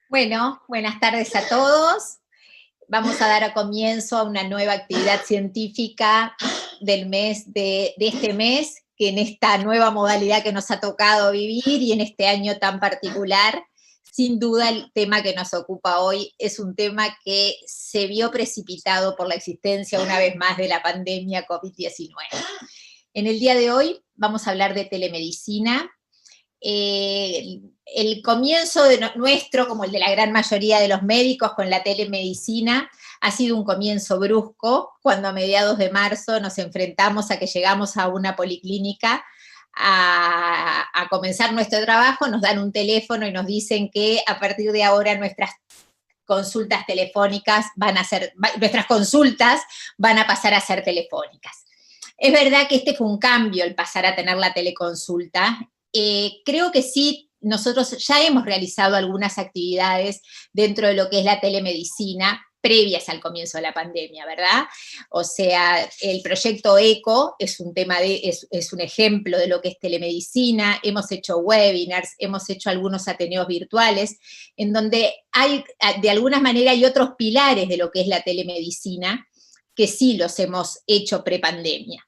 Bueno, buenas tardes a todos. Vamos a dar comienzo a una nueva actividad científica de este mes, que en esta nueva modalidad que nos ha tocado vivir y en este año tan particular, sin duda el tema que nos ocupa hoy es un tema que se vio precipitado por la existencia una vez más de la pandemia COVID-19. En el día de hoy vamos a hablar de telemedicina. El comienzo nuestro, como el de la gran mayoría de los médicos con la telemedicina, ha sido un comienzo brusco, cuando a mediados de marzo nos enfrentamos a que llegamos a una policlínica a comenzar nuestro trabajo, nos dan un teléfono y nos dicen que a partir de ahora nuestras consultas telefónicas nuestras consultas van a pasar a ser telefónicas. Es verdad que este fue un cambio, el pasar a tener la teleconsulta. Creo que sí, nosotros ya hemos realizado algunas actividades dentro de lo que es la telemedicina previas al comienzo de la pandemia, ¿verdad? O sea, el proyecto ECO es un ejemplo de lo que es telemedicina. Hemos hecho webinars, hemos hecho algunos ateneos virtuales, en donde hay, de alguna manera, hay otros pilares de lo que es la telemedicina que sí los hemos hecho prepandemia.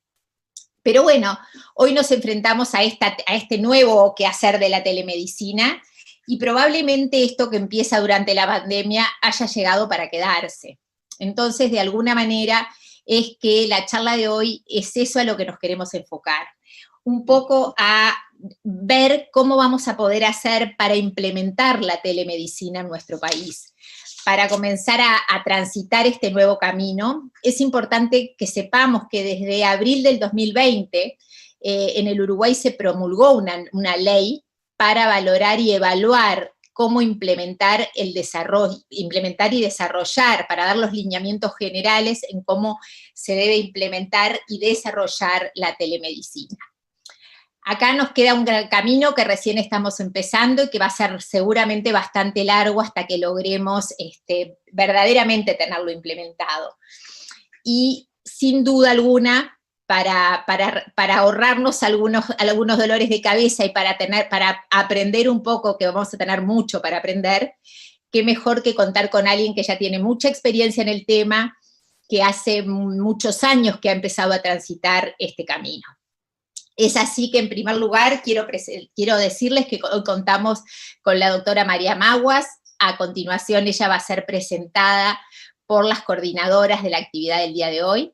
Pero bueno, hoy nos enfrentamos a este nuevo quehacer de la telemedicina y probablemente esto que empieza durante la pandemia haya llegado para quedarse. Entonces, de alguna manera, es que la charla de hoy es eso a lo que nos queremos enfocar. Un poco a ver cómo vamos a poder hacer para implementar la telemedicina en nuestro país. Para comenzar a transitar este nuevo camino, es importante que sepamos que desde abril del 2020 en el Uruguay se promulgó una ley para valorar y evaluar cómo implementar y desarrollar, para dar los lineamientos generales en cómo se debe implementar y desarrollar la telemedicina. Acá nos queda un gran camino que recién estamos empezando y que va a ser seguramente bastante largo hasta que logremos verdaderamente tenerlo implementado. Y sin duda alguna, para ahorrarnos algunos dolores de cabeza y para aprender un poco, que vamos a tener mucho para aprender, qué mejor que contar con alguien que ya tiene mucha experiencia en el tema, que hace muchos años que ha empezado a transitar este camino. Es así que, en primer lugar, quiero decirles que hoy contamos con la doctora María Maguas. A continuación, ella va a ser presentada por las coordinadoras de la actividad del día de hoy.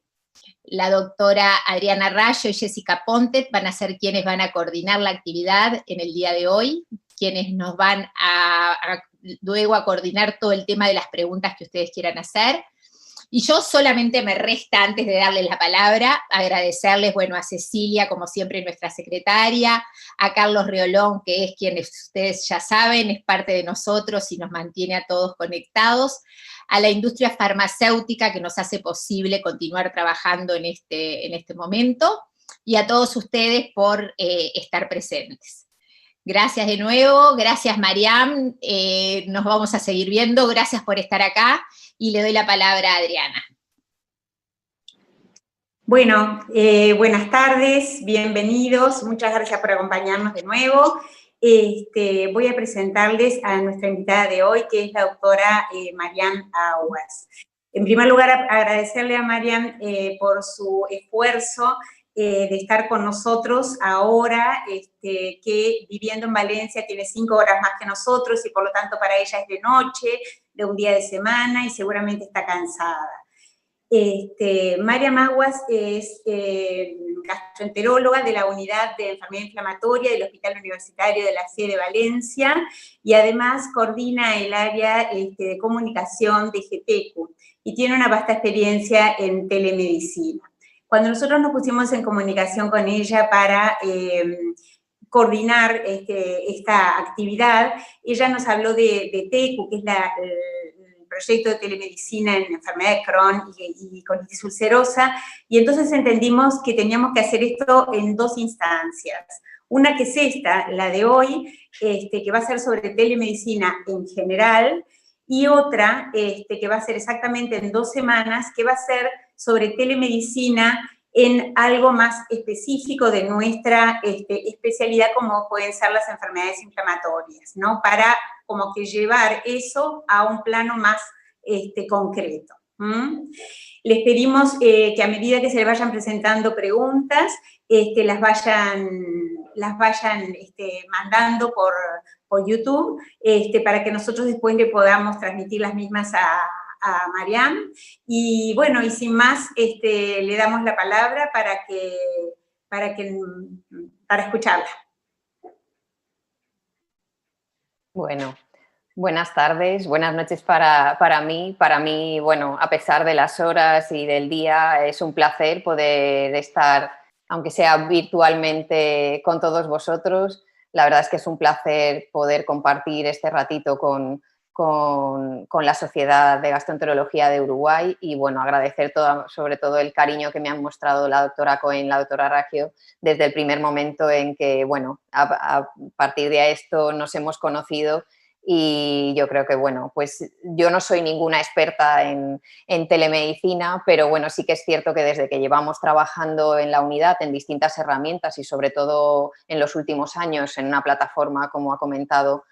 La doctora Adriana Rayo y Jessica Pontet van a ser quienes van a coordinar la actividad en el día de hoy, quienes nos van luego a coordinar todo el tema de las preguntas que ustedes quieran hacer. Y yo solamente me resta, antes de darles la palabra, agradecerles, a Cecilia, como siempre, nuestra secretaria, a Carlos Riolón, que es quien ustedes ya saben, es parte de nosotros y nos mantiene a todos conectados, a la industria farmacéutica que nos hace posible continuar trabajando en este momento, y a todos ustedes por estar presentes. Gracias de nuevo, gracias Mariam, nos vamos a seguir viendo, gracias por estar acá, y le doy la palabra a Adriana. Bueno, buenas tardes, bienvenidos, muchas gracias por acompañarnos de nuevo. Voy a presentarles a nuestra invitada de hoy, que es la doctora Mariam Aguas. En primer lugar, agradecerle a Mariam por su esfuerzo de estar con nosotros ahora, que viviendo en Valencia tiene 5 horas más que nosotros y por lo tanto para ella es de noche, de un día de semana y seguramente está cansada. María Maguas es gastroenteróloga de la Unidad de Enfermedad Inflamatoria del Hospital Universitario de la Sede de Valencia y además coordina el área de comunicación de GTECU y tiene una vasta experiencia en telemedicina. Cuando nosotros nos pusimos en comunicación con ella para coordinar esta actividad, ella nos habló de TECU, que es el proyecto de telemedicina en enfermedad de Crohn y colitis ulcerosa, y entonces entendimos que teníamos que hacer esto en 2 instancias. Una que es esta, la de hoy, que va a ser sobre telemedicina en general, y otra que va a ser exactamente en 2 semanas, que va a ser sobre telemedicina en algo más específico de nuestra especialidad, como pueden ser las enfermedades inflamatorias, ¿no? Para como que llevar eso a un plano más concreto. Les pedimos que a medida que se le vayan presentando preguntas, las vayan mandando por YouTube, para que nosotros después le podamos transmitir las mismas a Mariam. Y bueno, y sin más, le damos la palabra para escucharla. Bueno, buenas tardes, buenas noches para mí. Para mí, bueno, a pesar de las horas y del día, es un placer poder estar, aunque sea virtualmente, con todos vosotros. La verdad es que es un placer poder compartir este ratito con la Sociedad de Gastroenterología de Uruguay y, bueno, agradecer sobre todo el cariño que me han mostrado la doctora Cohen, la doctora Raggio, desde el primer momento en que, bueno, a partir de esto nos hemos conocido. Y yo creo que, bueno, pues yo no soy ninguna experta en telemedicina, pero bueno, sí que es cierto que desde que llevamos trabajando en la unidad en distintas herramientas y sobre todo en los últimos años en una plataforma, como ha comentado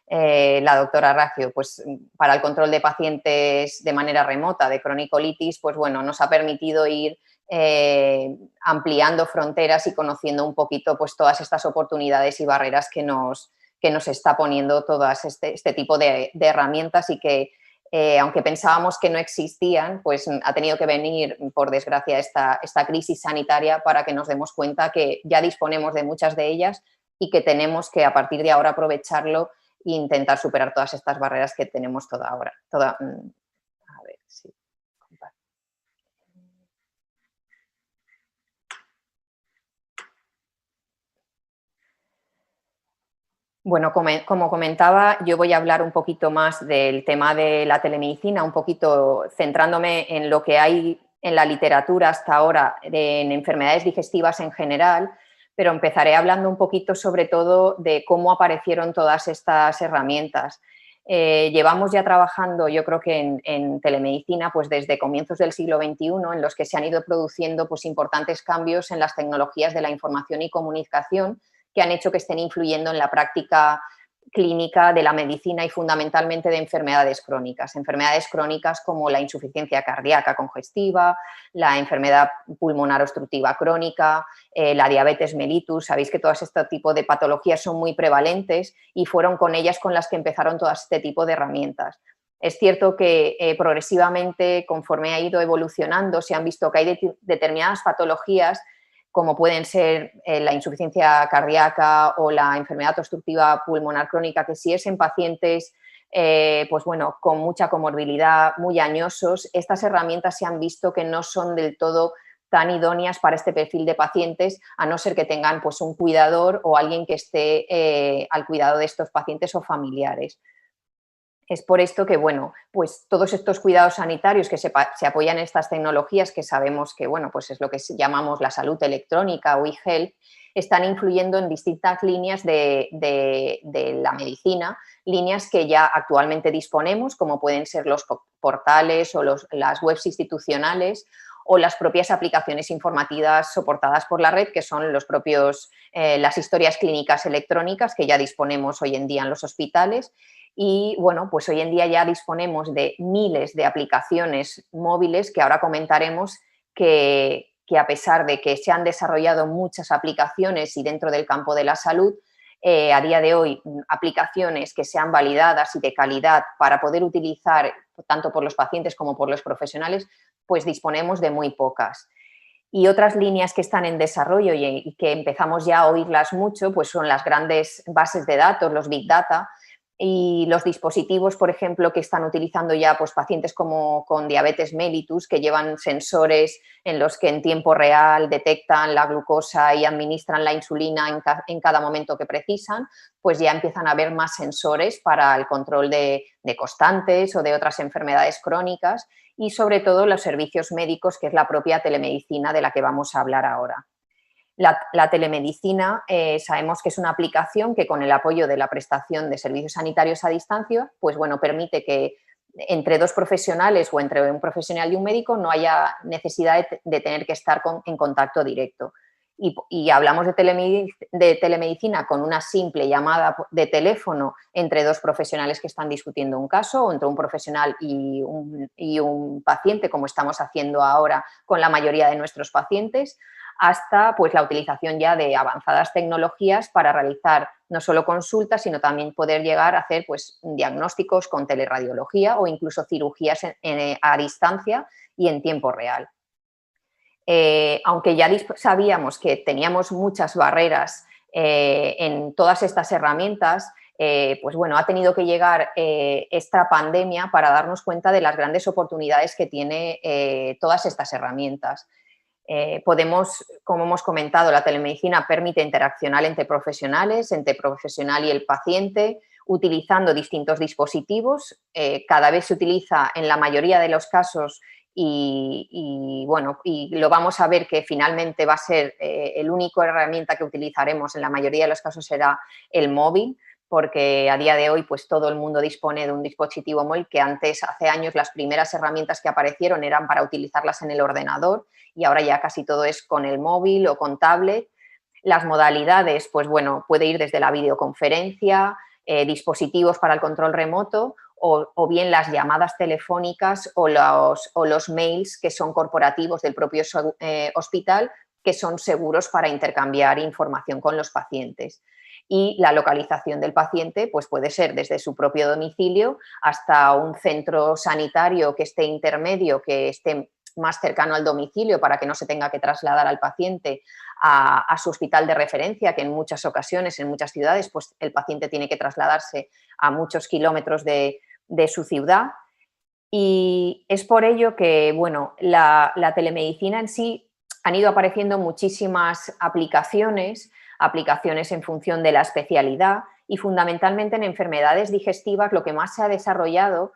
la doctora Raggio, pues para el control de pacientes de manera remota de cronicolitis, pues bueno, nos ha permitido ir ampliando fronteras y conociendo un poquito pues todas estas oportunidades y barreras que nos está poniendo todas este tipo de herramientas y que, aunque pensábamos que no existían, pues ha tenido que venir, por desgracia, esta crisis sanitaria para que nos demos cuenta que ya disponemos de muchas de ellas y que tenemos que, a partir de ahora, aprovecharlo e intentar superar todas estas barreras que tenemos a ver si comparto. Bueno, como comentaba, yo voy a hablar un poquito más del tema de la telemedicina, un poquito centrándome en lo que hay en la literatura hasta ahora en enfermedades digestivas en general, pero empezaré hablando un poquito sobre todo de cómo aparecieron todas estas herramientas. Llevamos ya trabajando, yo creo que en telemedicina, pues desde comienzos del siglo XXI, en los que se han ido produciendo pues importantes cambios en las tecnologías de la información y comunicación que han hecho que estén influyendo en la práctica clínica de la medicina y fundamentalmente de enfermedades crónicas como la insuficiencia cardíaca congestiva, la enfermedad pulmonar obstructiva crónica, la diabetes mellitus. Sabéis que todo este tipo de patologías son muy prevalentes y fueron con ellas con las que empezaron todo este tipo de herramientas. Es cierto que progresivamente, conforme ha ido evolucionando, se han visto que hay determinadas patologías como pueden ser la insuficiencia cardíaca o la enfermedad obstructiva pulmonar crónica, que si es en pacientes pues bueno, con mucha comorbilidad, muy añosos, estas herramientas se han visto que no son del todo tan idóneas para este perfil de pacientes, a no ser que tengan pues, un cuidador o alguien que esté al cuidado de estos pacientes o familiares. Es por esto que, bueno, pues todos estos cuidados sanitarios que se apoyan en estas tecnologías que sabemos que, bueno, pues es lo que llamamos la salud electrónica o e-health, están influyendo en distintas líneas de la medicina, líneas que ya actualmente disponemos, como pueden ser los portales o las webs institucionales o las propias aplicaciones informativas soportadas por la red, que son las historias clínicas electrónicas que ya disponemos hoy en día en los hospitales. Y bueno, pues hoy en día ya disponemos de miles de aplicaciones móviles que ahora comentaremos que a pesar de que se han desarrollado muchas aplicaciones y dentro del campo de la salud, a día de hoy aplicaciones que sean validadas y de calidad para poder utilizar tanto por los pacientes como por los profesionales, pues disponemos de muy pocas. Y otras líneas que están en desarrollo y que empezamos ya a oírlas mucho, pues son las grandes bases de datos, los Big Data, y los dispositivos, por ejemplo, que están utilizando ya pues, pacientes como con diabetes mellitus, que llevan sensores en los que en tiempo real detectan la glucosa y administran la insulina en cada momento que precisan, pues ya empiezan a haber más sensores para el control de constantes o de otras enfermedades crónicas y sobre todo los servicios médicos, que es la propia telemedicina de la que vamos a hablar ahora. La telemedicina sabemos que es una aplicación que con el apoyo de la prestación de servicios sanitarios a distancia, pues bueno, permite que entre dos profesionales o entre un profesional y un médico no haya necesidad de tener que estar en contacto directo. Y hablamos de telemedicina con una simple llamada de teléfono entre dos profesionales que están discutiendo un caso, o entre un profesional y un paciente, como estamos haciendo ahora con la mayoría de nuestros pacientes, hasta pues, la utilización ya de avanzadas tecnologías para realizar no solo consultas, sino también poder llegar a hacer pues, diagnósticos con teleradiología o incluso cirugías a distancia y en tiempo real. Aunque ya sabíamos que teníamos muchas barreras en todas estas herramientas, pues bueno, ha tenido que llegar esta pandemia para darnos cuenta de las grandes oportunidades que tiene todas estas herramientas. Podemos, como hemos comentado, la telemedicina permite interaccionar entre profesionales, entre el profesional y el paciente, utilizando distintos dispositivos. Cada vez se utiliza en la mayoría de los casos y lo vamos a ver que finalmente va a ser el único herramienta que utilizaremos en la mayoría de los casos será el móvil, porque a día de hoy pues todo el mundo dispone de un dispositivo móvil que antes, hace años, las primeras herramientas que aparecieron eran para utilizarlas en el ordenador y ahora ya casi todo es con el móvil o con tablet. Las modalidades, pues bueno, puede ir desde la videoconferencia, dispositivos para el control remoto o bien las llamadas telefónicas o los mails que son corporativos del propio hospital, que son seguros para intercambiar información con los pacientes. Y la localización del paciente pues puede ser desde su propio domicilio hasta un centro sanitario que esté intermedio, que esté más cercano al domicilio para que no se tenga que trasladar al paciente a su hospital de referencia, que en muchas ocasiones, en muchas ciudades, pues el paciente tiene que trasladarse a muchos kilómetros de su ciudad. Y es por ello que, bueno, la telemedicina en sí han ido apareciendo muchísimas aplicaciones en función de la especialidad y fundamentalmente en enfermedades digestivas lo que más se ha desarrollado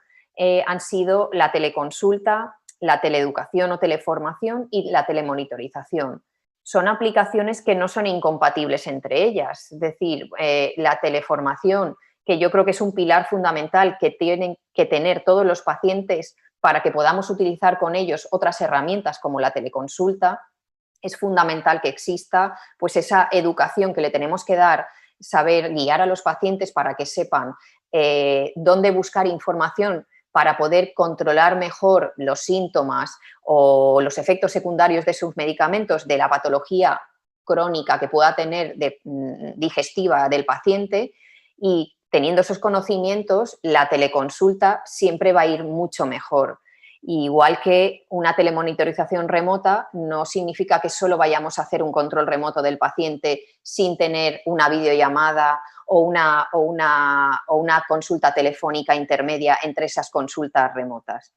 han sido la teleconsulta, la teleeducación o teleformación y la telemonitorización. Son aplicaciones que no son incompatibles entre ellas, es decir, la teleformación, que yo creo que es un pilar fundamental que tienen que tener todos los pacientes para que podamos utilizar con ellos otras herramientas como la teleconsulta. Es fundamental que exista pues esa educación que le tenemos que dar, saber guiar a los pacientes para que sepan dónde buscar información para poder controlar mejor los síntomas o los efectos secundarios de sus medicamentos, de la patología crónica que pueda tener digestiva del paciente. Y teniendo esos conocimientos, la teleconsulta siempre va a ir mucho mejor. Igual que una telemonitorización remota no significa que solo vayamos a hacer un control remoto del paciente sin tener una videollamada o una consulta telefónica intermedia entre esas consultas remotas.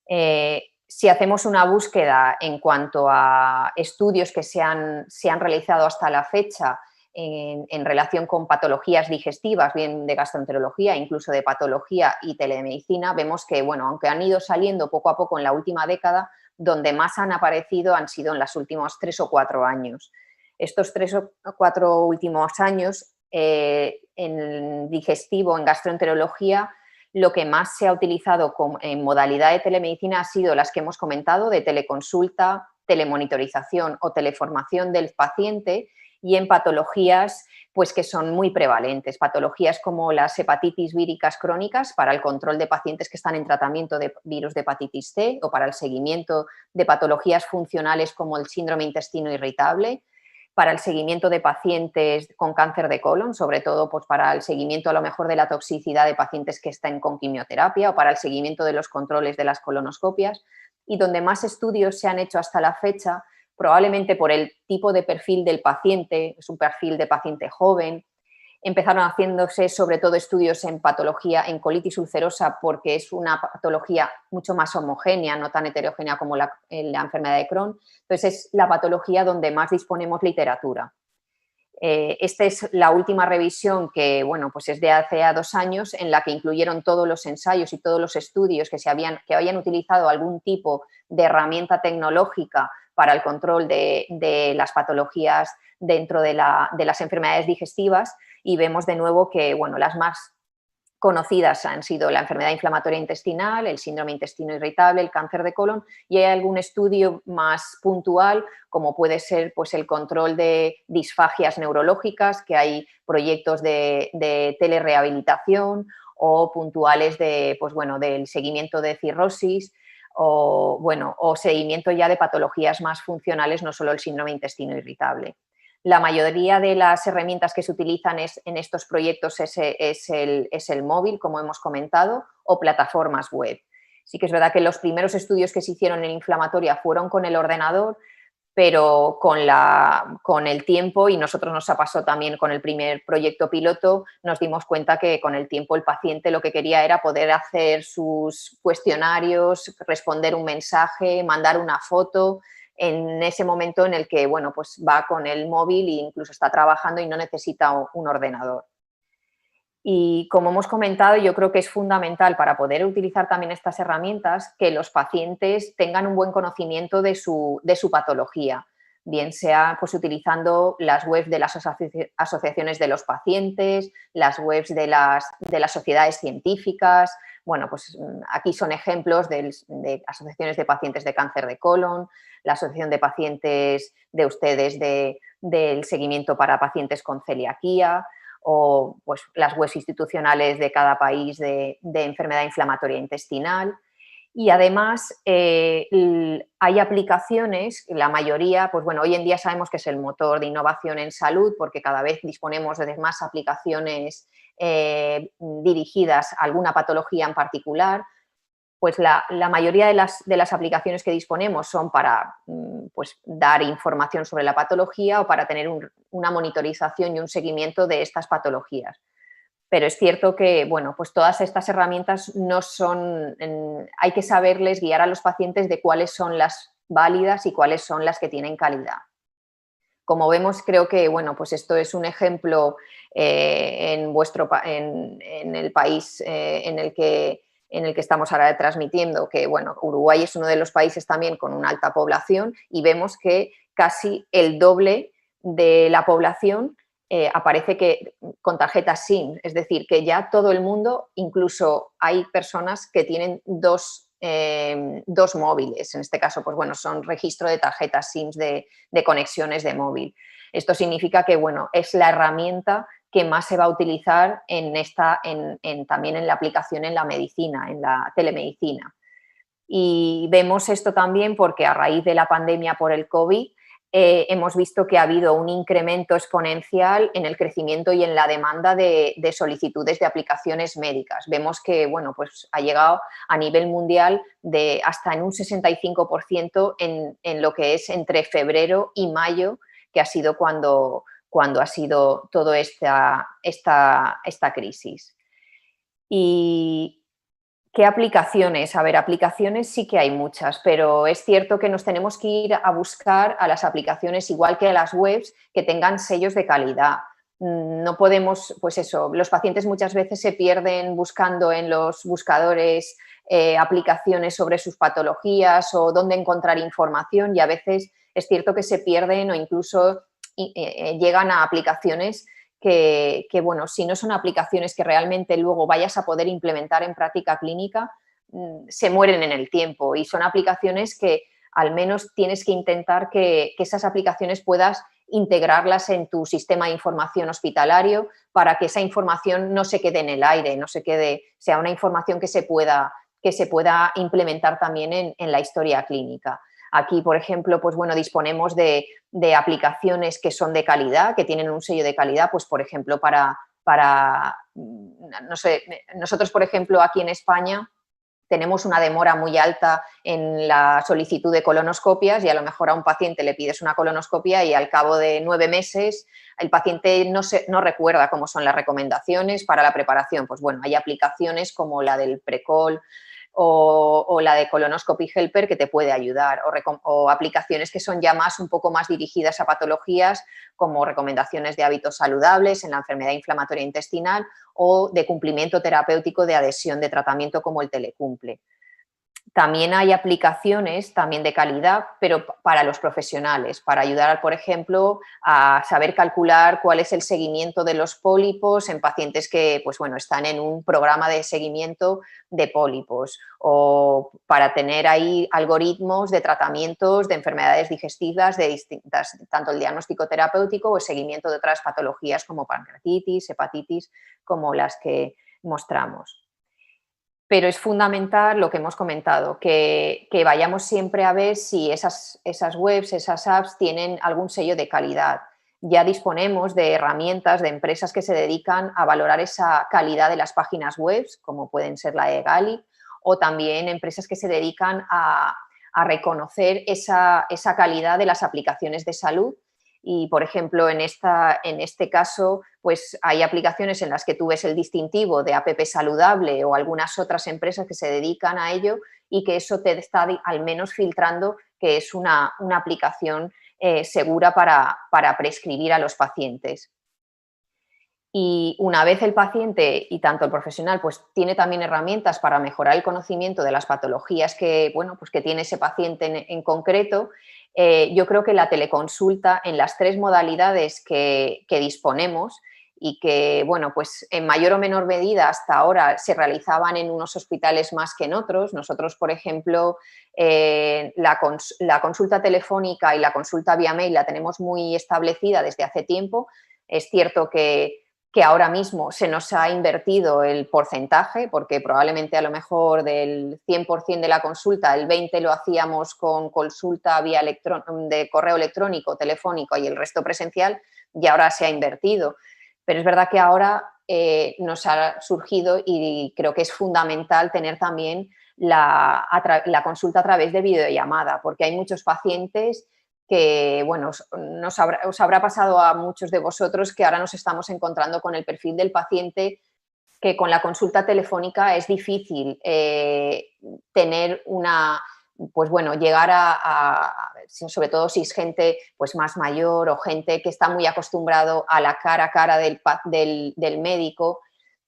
Si hacemos una búsqueda en cuanto a estudios que se han realizado hasta la fecha en relación con patologías digestivas, bien de gastroenterología, incluso de patología y telemedicina, vemos que, bueno, aunque han ido saliendo poco a poco en la última década, donde más han aparecido han sido en los últimos 3 o 4 años. Estos 3 o 4 últimos años, en digestivo, en gastroenterología, lo que más se ha utilizado en modalidad de telemedicina ha sido las que hemos comentado, de teleconsulta, telemonitorización o teleformación del paciente, y en patologías pues, que son muy prevalentes, patologías como las hepatitis víricas crónicas para el control de pacientes que están en tratamiento de virus de hepatitis C o para el seguimiento de patologías funcionales como el síndrome intestino irritable, para el seguimiento de pacientes con cáncer de colon, sobre todo pues, para el seguimiento a lo mejor de la toxicidad de pacientes que están con quimioterapia o para el seguimiento de los controles de las colonoscopias, y donde más estudios se han hecho hasta la fecha, probablemente por el tipo de perfil del paciente, es un perfil de paciente joven. Empezaron haciéndose sobre todo estudios en patología, en colitis ulcerosa, porque es una patología mucho más homogénea, no tan heterogénea como la enfermedad de Crohn. Entonces es la patología donde más disponemos literatura. Esta es la última revisión que, bueno, pues es de hace 2 años, en la que incluyeron todos los ensayos y todos los estudios que habían utilizado algún tipo de herramienta tecnológica para el control de las patologías dentro de las enfermedades digestivas, y vemos de nuevo que, bueno, las más conocidas han sido la enfermedad inflamatoria intestinal, el síndrome intestino irritable, el cáncer de colon, y hay algún estudio más puntual, como puede ser pues, el control de disfagias neurológicas, que hay proyectos de telerehabilitación, o puntuales de, pues, bueno, del seguimiento de cirrosis, o, bueno, o seguimiento ya de patologías más funcionales, no solo el síndrome intestino irritable. La mayoría de las herramientas que se utilizan en estos proyectos es el móvil, como hemos comentado, o plataformas web. Sí que es verdad que los primeros estudios que se hicieron en inflamatoria fueron con el ordenador, pero con el tiempo, y nosotros nos ha pasado también con el primer proyecto piloto, nos dimos cuenta que con el tiempo el paciente lo que quería era poder hacer sus cuestionarios, responder un mensaje, mandar una foto, en ese momento en el que, bueno, pues va con el móvil e incluso está trabajando y no necesita un ordenador. Y como hemos comentado, yo creo que es fundamental para poder utilizar también estas herramientas que los pacientes tengan un buen conocimiento de su patología, bien sea pues, utilizando las webs de las asociaciones de los pacientes, las webs de las sociedades científicas. Bueno, pues aquí son ejemplos de asociaciones de pacientes de cáncer de colon, la asociación de pacientes de ustedes del seguimiento para pacientes con celiaquía, o pues, las webs institucionales de cada país de enfermedad inflamatoria intestinal. Y además hay aplicaciones, la mayoría, pues bueno, hoy en día sabemos que es el motor de innovación en salud porque cada vez disponemos de más aplicaciones dirigidas a alguna patología en particular. Pues la mayoría de las aplicaciones que disponemos son para pues, dar información sobre la patología o para tener una monitorización y un seguimiento de estas patologías. Pero es cierto que, bueno, pues todas estas herramientas no son, hay que saberles guiar a los pacientes de cuáles son las válidas y cuáles son las que tienen calidad. Como vemos, creo que, bueno, pues esto es un ejemplo en el país en el que estamos ahora transmitiendo, que bueno, Uruguay es uno de los países también con una alta población y vemos que casi el doble de la población aparece que con tarjetas SIM, es decir, que ya todo el mundo, incluso hay personas que tienen dos móviles, en este caso, pues bueno, son registro de tarjetas SIM de conexiones de móvil. Esto significa que, bueno, es la herramienta que más se va a utilizar también en la aplicación en la medicina, en la telemedicina. Y vemos esto también porque a raíz de la pandemia por el COVID hemos visto que ha habido un incremento exponencial en el crecimiento y en la demanda de solicitudes de aplicaciones médicas. Vemos que, bueno, pues ha llegado a nivel mundial hasta en un 65% en lo que es entre febrero y mayo, que ha sido cuando ha sido toda esta crisis. Y ¿qué aplicaciones? A ver, aplicaciones sí que hay muchas, pero es cierto que nos tenemos que ir a buscar a las aplicaciones, igual que a las webs, que tengan sellos de calidad. No podemos, pues eso, los pacientes muchas veces se pierden buscando en los buscadores aplicaciones sobre sus patologías o dónde encontrar información, y a veces es cierto que se pierden o incluso llegan a aplicaciones que, bueno, si no son aplicaciones que realmente luego vayas a poder implementar en práctica clínica, se mueren en el tiempo, y son aplicaciones que al menos tienes que intentar que esas aplicaciones puedas integrarlas en tu sistema de información hospitalario para que esa información no se quede en el aire, sea una información que se pueda implementar también en la historia clínica. Aquí, por ejemplo, pues bueno, disponemos de aplicaciones que son de calidad, que tienen un sello de calidad, pues por ejemplo, no sé, nosotros, por ejemplo, aquí en España tenemos una demora muy alta en la solicitud de colonoscopias, y a lo mejor a un paciente le pides una colonoscopia y al cabo de 9 meses el paciente no recuerda cómo son las recomendaciones para la preparación. Pues bueno, hay aplicaciones como la del Precol o la de Colonoscopy Helper que te puede ayudar, o aplicaciones que son ya un poco más dirigidas a patologías como recomendaciones de hábitos saludables en la enfermedad inflamatoria intestinal o de cumplimiento terapéutico de adhesión de tratamiento como el Telecumple. También hay aplicaciones también de calidad, pero para los profesionales, para ayudar, por ejemplo, a saber calcular cuál es el seguimiento de los pólipos en pacientes que, pues bueno, están en un programa de seguimiento de pólipos, o para tener ahí algoritmos de tratamientos de enfermedades digestivas de distintas, tanto el diagnóstico terapéutico o el seguimiento de otras patologías como pancreatitis, hepatitis, como las que mostramos. Pero es fundamental lo que hemos comentado, que vayamos siempre a ver si esas webs, esas apps tienen algún sello de calidad. Ya disponemos de herramientas de empresas que se dedican a valorar esa calidad de las páginas web, como pueden ser la de Gali, o también empresas que se dedican a reconocer esa calidad de las aplicaciones de salud. Y, por ejemplo, en este caso, pues hay aplicaciones en las que tú ves el distintivo de app saludable o algunas otras empresas que se dedican a ello y que eso te está al menos filtrando que es una aplicación segura para prescribir a los pacientes. Y una vez el paciente y tanto el profesional pues tiene también herramientas para mejorar el conocimiento de las patologías que, bueno, pues que tiene ese paciente en concreto, yo creo que la teleconsulta en las 3 modalidades que disponemos y que, bueno, pues en mayor o menor medida hasta ahora se realizaban en unos hospitales más que en otros. Nosotros, por ejemplo, la consulta telefónica y la consulta vía mail la tenemos muy establecida desde hace tiempo. Es cierto que ahora mismo se nos ha invertido el porcentaje, porque probablemente a lo mejor del 100% de la consulta, el 20% lo hacíamos con consulta vía de correo electrónico, telefónico y el resto presencial, y ahora se ha invertido. Pero es verdad que ahora nos ha surgido y creo que es fundamental tener también la consulta a través de videollamada, porque hay muchos pacientes que, bueno, os habrá pasado a muchos de vosotros que ahora nos estamos encontrando con el perfil del paciente que con la consulta telefónica es difícil tener pues bueno, llegar sobre todo si es gente pues más mayor o gente que está muy acostumbrado a la cara a cara del médico,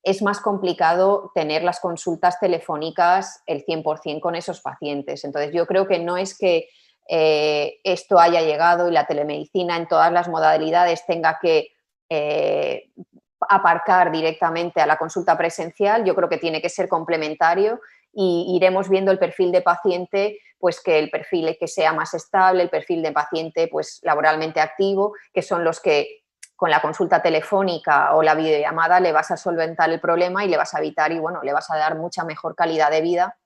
es más complicado tener las consultas telefónicas el 100% con esos pacientes. Entonces, yo creo que no es que esto haya llegado y la telemedicina en todas las modalidades tenga que aparcar directamente a la consulta presencial. Yo creo que tiene que ser complementario y iremos viendo el perfil de paciente, pues que el perfil que sea más estable, el perfil de paciente pues laboralmente activo, que son los que con la consulta telefónica o la videollamada le vas a solventar el problema y le vas a evitar y bueno, le vas a dar mucha mejor calidad de vida.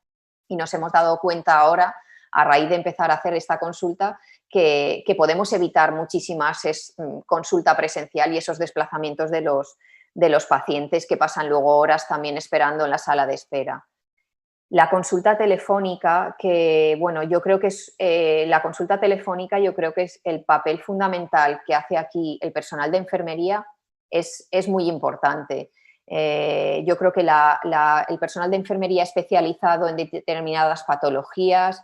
Y nos hemos dado cuenta ahora, a raíz de empezar a hacer esta consulta, que podemos evitar muchísimas consulta presencial y esos desplazamientos de los pacientes que pasan luego horas también esperando en la sala de espera. La consulta telefónica, que bueno, yo creo que es la consulta telefónica, yo creo que es el papel fundamental que hace aquí el personal de enfermería, es muy importante. Yo creo que el personal de enfermería especializado en determinadas patologías,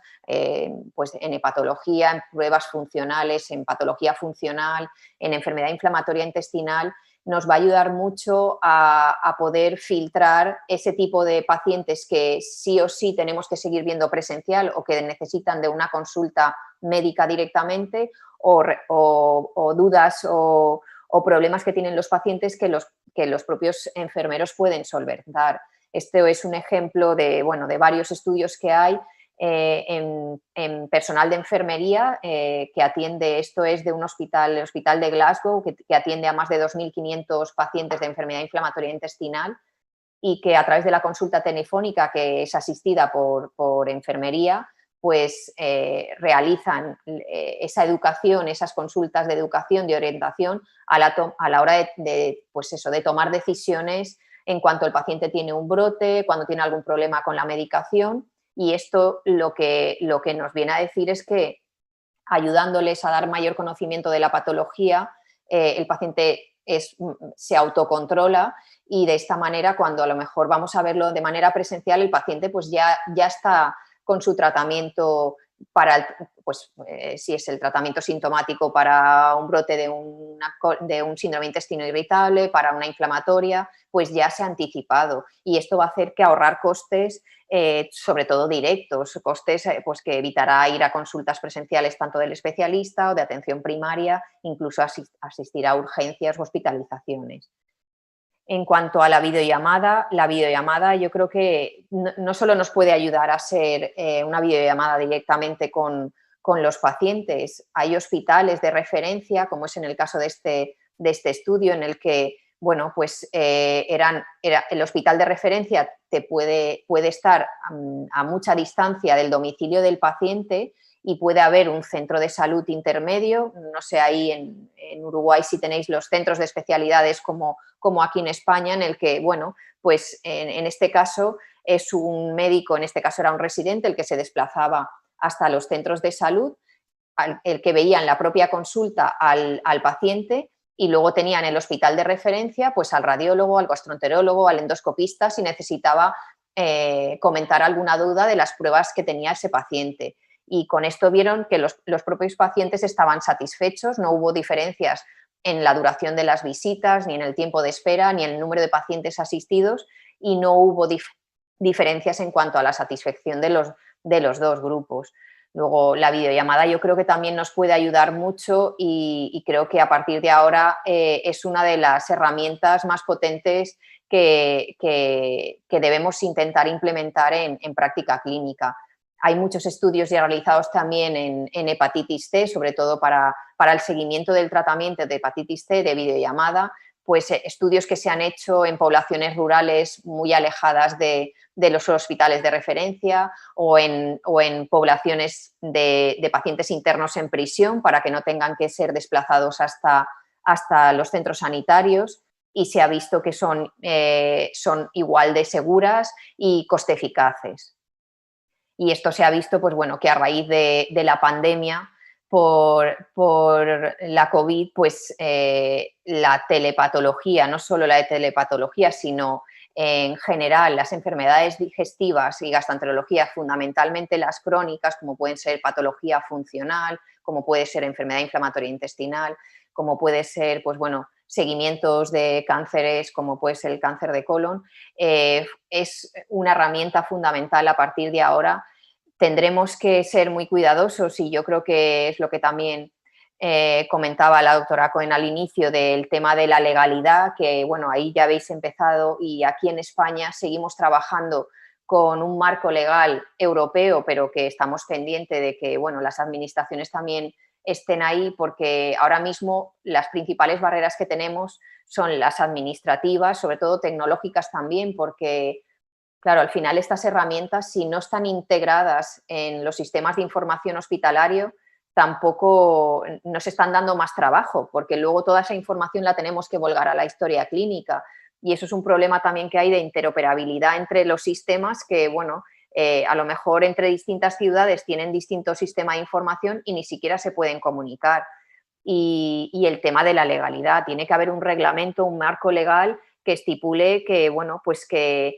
pues en hepatología, en pruebas funcionales, en patología funcional, en enfermedad inflamatoria intestinal, nos va a ayudar mucho a poder filtrar ese tipo de pacientes que sí o sí tenemos que seguir viendo presencial o que necesitan de una consulta médica directamente o dudas o problemas que tienen los pacientes que los propios enfermeros pueden solventar. Este es un ejemplo de varios estudios que hay en personal de enfermería que atiende, esto es de un hospital, el Hospital de Glasgow, que atiende a más de 2.500 pacientes de enfermedad inflamatoria intestinal y que a través de la consulta telefónica, que es asistida por enfermería, pues realizan esa educación, esas consultas de educación, de orientación a la hora de tomar decisiones en cuanto el paciente tiene un brote, cuando tiene algún problema con la medicación. Y esto lo que nos viene a decir es que ayudándoles a dar mayor conocimiento de la patología, el paciente se autocontrola y de esta manera, cuando a lo mejor vamos a verlo de manera presencial, el paciente pues ya está con su tratamiento si es el tratamiento sintomático para un brote de un síndrome de intestino irritable, para una inflamatoria, pues ya se ha anticipado. Y esto va a hacer que ahorrar costes, sobre todo directos, costes pues que evitará ir a consultas presenciales tanto del especialista o de atención primaria, incluso asistir a urgencias o hospitalizaciones. En cuanto a la videollamada yo creo que no solo nos puede ayudar a ser una videollamada directamente con los pacientes, hay hospitales de referencia, como es en el caso de este estudio, en el que, bueno, pues el hospital de referencia puede estar a mucha distancia del domicilio del paciente y puede haber un centro de salud intermedio, no sé, ahí en Uruguay si tenéis los centros de especialidades como aquí en España, en el que, bueno, pues en este caso es un médico, en este caso era un residente, el que se desplazaba hasta los centros de salud, el que veía en la propia consulta al paciente, y luego tenía en el hospital de referencia pues al radiólogo, al gastroenterólogo, al endoscopista si necesitaba comentar alguna duda de las pruebas que tenía ese paciente. Y con esto vieron que los propios pacientes estaban satisfechos, no hubo diferencias en la duración de las visitas, ni en el tiempo de espera, ni en el número de pacientes asistidos, y no hubo diferencias en cuanto a la satisfacción de los dos grupos. Luego, la videollamada yo creo que también nos puede ayudar mucho y creo que a partir de ahora es una de las herramientas más potentes que debemos intentar implementar en práctica clínica. Hay muchos estudios ya realizados también en hepatitis C, sobre todo para el seguimiento del tratamiento de hepatitis C de videollamada, pues estudios que se han hecho en poblaciones rurales muy alejadas de los hospitales de referencia o en poblaciones de pacientes internos en prisión para que no tengan que ser desplazados hasta los centros sanitarios, y se ha visto que son igual de seguras y coste eficaces. Y esto se ha visto, pues bueno, que a raíz de la pandemia por la COVID, pues la telepatología, no solo la telepatología, sino en general las enfermedades digestivas y gastroenterología, fundamentalmente las crónicas, como pueden ser patología funcional, como puede ser enfermedad inflamatoria intestinal, como puede ser, pues bueno, seguimientos de cánceres, como puede ser el cáncer de colon, es una herramienta fundamental a partir de ahora. Tendremos que ser muy cuidadosos y yo creo que es lo que también comentaba la doctora Cohen al inicio del tema de la legalidad, que bueno, ahí ya habéis empezado y aquí en España seguimos trabajando con un marco legal europeo, pero que estamos pendientes de que bueno, las administraciones también estén ahí, porque ahora mismo las principales barreras que tenemos son las administrativas, sobre todo tecnológicas también, porque claro, al final estas herramientas, si no están integradas en los sistemas de información hospitalario, tampoco nos están dando más trabajo, porque luego toda esa información la tenemos que volcar a la historia clínica, y eso es un problema también que hay de interoperabilidad entre los sistemas que, bueno, a lo mejor entre distintas ciudades tienen distinto sistema de información y ni siquiera se pueden comunicar. Y el tema de la legalidad, tiene que haber un reglamento, un marco legal que estipule que, bueno, pues que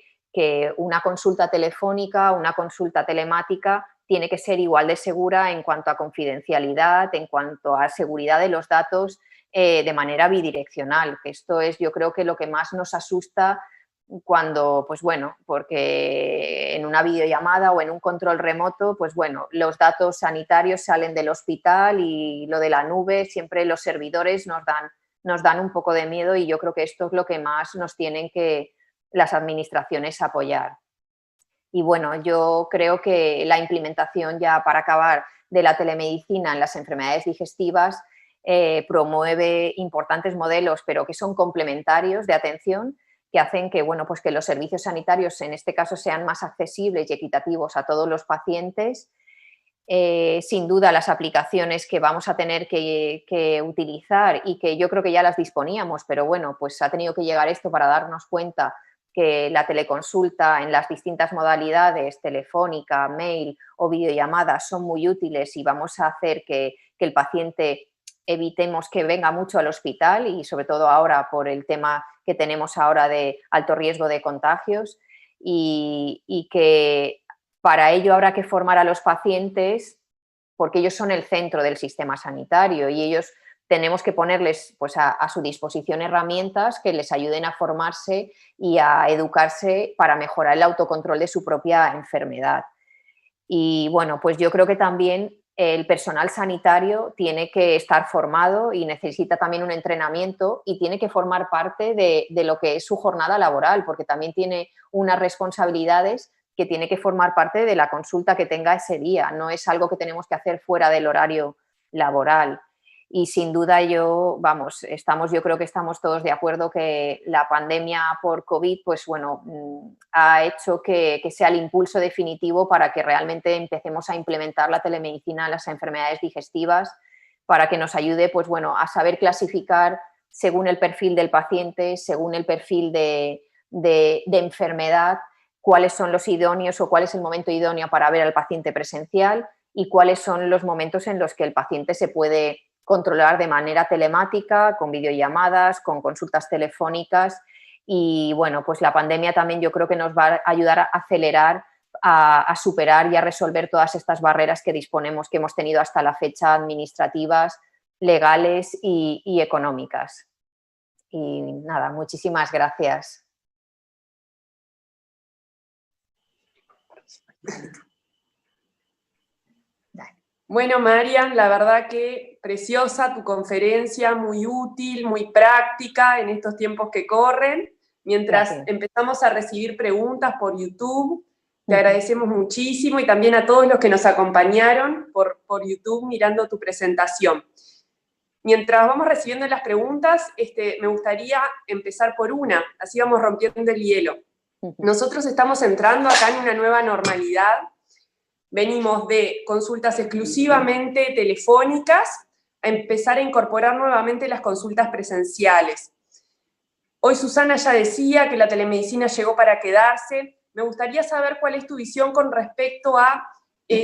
una consulta telefónica, una consulta telemática tiene que ser igual de segura en cuanto a confidencialidad, en cuanto a seguridad de los datos, de manera bidireccional, que esto es, yo creo que lo que más nos asusta cuando, pues bueno, porque en una videollamada o en un control remoto, pues bueno, los datos sanitarios salen del hospital y lo de la nube, siempre los servidores nos dan un poco de miedo, y yo creo que esto es lo que más nos tienen que las administraciones apoyar. Y bueno, yo creo que la implementación, ya para acabar, de la telemedicina en las enfermedades digestivas promueve importantes modelos, pero que son complementarios de atención, que hacen que, bueno, pues que los servicios sanitarios en este caso sean más accesibles y equitativos a todos los pacientes. Sin duda las aplicaciones que vamos a tener que utilizar, y que yo creo que ya las disponíamos, pero bueno, pues ha tenido que llegar esto para darnos cuenta que la teleconsulta en las distintas modalidades, telefónica, mail o videollamada, son muy útiles, y vamos a hacer que el paciente evitemos que venga mucho al hospital, y sobre todo ahora por el tema que tenemos ahora de alto riesgo de contagios, y que para ello habrá que formar a los pacientes porque ellos son el centro del sistema sanitario y ellos tenemos que ponerles pues, a su disposición herramientas que les ayuden a formarse y a educarse para mejorar el autocontrol de su propia enfermedad. Y bueno, pues yo creo que también el personal sanitario tiene que estar formado y necesita también un entrenamiento y tiene que formar parte de lo que es su jornada laboral, porque también tiene unas responsabilidades que tiene que formar parte de la consulta que tenga ese día. No es algo que tenemos que hacer fuera del horario laboral. Y sin duda yo creo que estamos todos de acuerdo que la pandemia por COVID, pues bueno, ha hecho que sea el impulso definitivo para que realmente empecemos a implementar la telemedicina en las enfermedades digestivas, para que nos ayude, pues bueno, a saber clasificar según el perfil del paciente, según el perfil de enfermedad, cuáles son los idóneos o cuál es el momento idóneo para ver al paciente presencial y cuáles son los momentos en los que el paciente se puede controlar de manera telemática, con videollamadas, con consultas telefónicas y bueno, pues la pandemia también yo creo que nos va a ayudar a acelerar, a superar y a resolver todas estas barreras que disponemos, que hemos tenido hasta la fecha, administrativas, legales y económicas. Y nada, muchísimas gracias. Bueno, Marian, la verdad que preciosa tu conferencia, muy útil, muy práctica en estos tiempos que corren. Mientras empezamos a recibir preguntas por YouTube, te agradecemos muchísimo y también a todos los que nos acompañaron por YouTube mirando tu presentación. Mientras vamos recibiendo las preguntas, me gustaría empezar por una, así vamos rompiendo el hielo. Nosotros estamos entrando acá en una nueva normalidad. Venimos de consultas exclusivamente telefónicas a empezar a incorporar nuevamente las consultas presenciales. Hoy Susana ya decía que la telemedicina llegó para quedarse. Me gustaría saber cuál es tu visión con respecto a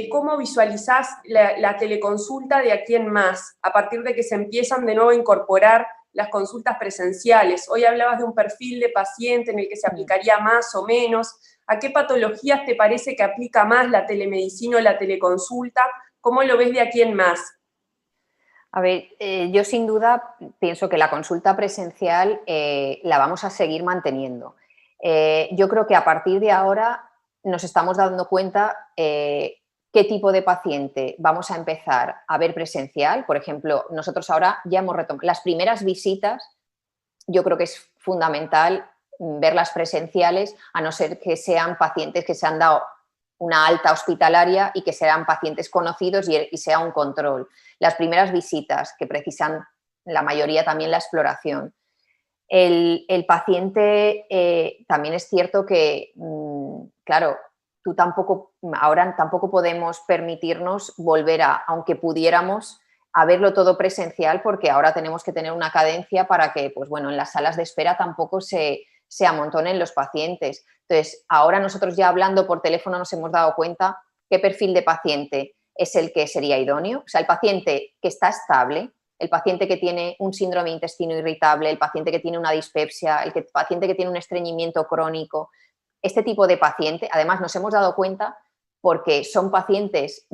cómo visualizás la teleconsulta de aquí en más, a partir de que se empiezan de nuevo a incorporar las consultas presenciales. Hoy hablabas de un perfil de paciente en el que se aplicaría más o menos. ¿A qué patologías te parece que aplica más la telemedicina o la teleconsulta? ¿Cómo lo ves de aquí en más? A ver, yo sin duda pienso que la consulta presencial la vamos a seguir manteniendo. Yo creo que a partir de ahora nos estamos dando cuenta qué tipo de paciente vamos a empezar a ver presencial. Por ejemplo, nosotros ahora ya hemos retomado las primeras visitas. Yo creo que es fundamental verlas presenciales, a no ser que sean pacientes que se han dado una alta hospitalaria y que sean pacientes conocidos y sea un control. Las primeras visitas que precisan la mayoría también la exploración. El paciente también es cierto que, claro, ahora tampoco podemos permitirnos volver aunque pudiéramos, a verlo todo presencial, porque ahora tenemos que tener una cadencia para que, pues bueno, en las salas de espera tampoco se amontonen los pacientes. Entonces, ahora nosotros ya hablando por teléfono nos hemos dado cuenta qué perfil de paciente es el que sería idóneo. O sea, el paciente que está estable, el paciente que tiene un síndrome de intestino irritable, el paciente que tiene una dispepsia, el paciente que tiene un estreñimiento crónico. Este tipo de paciente, además nos hemos dado cuenta porque son pacientes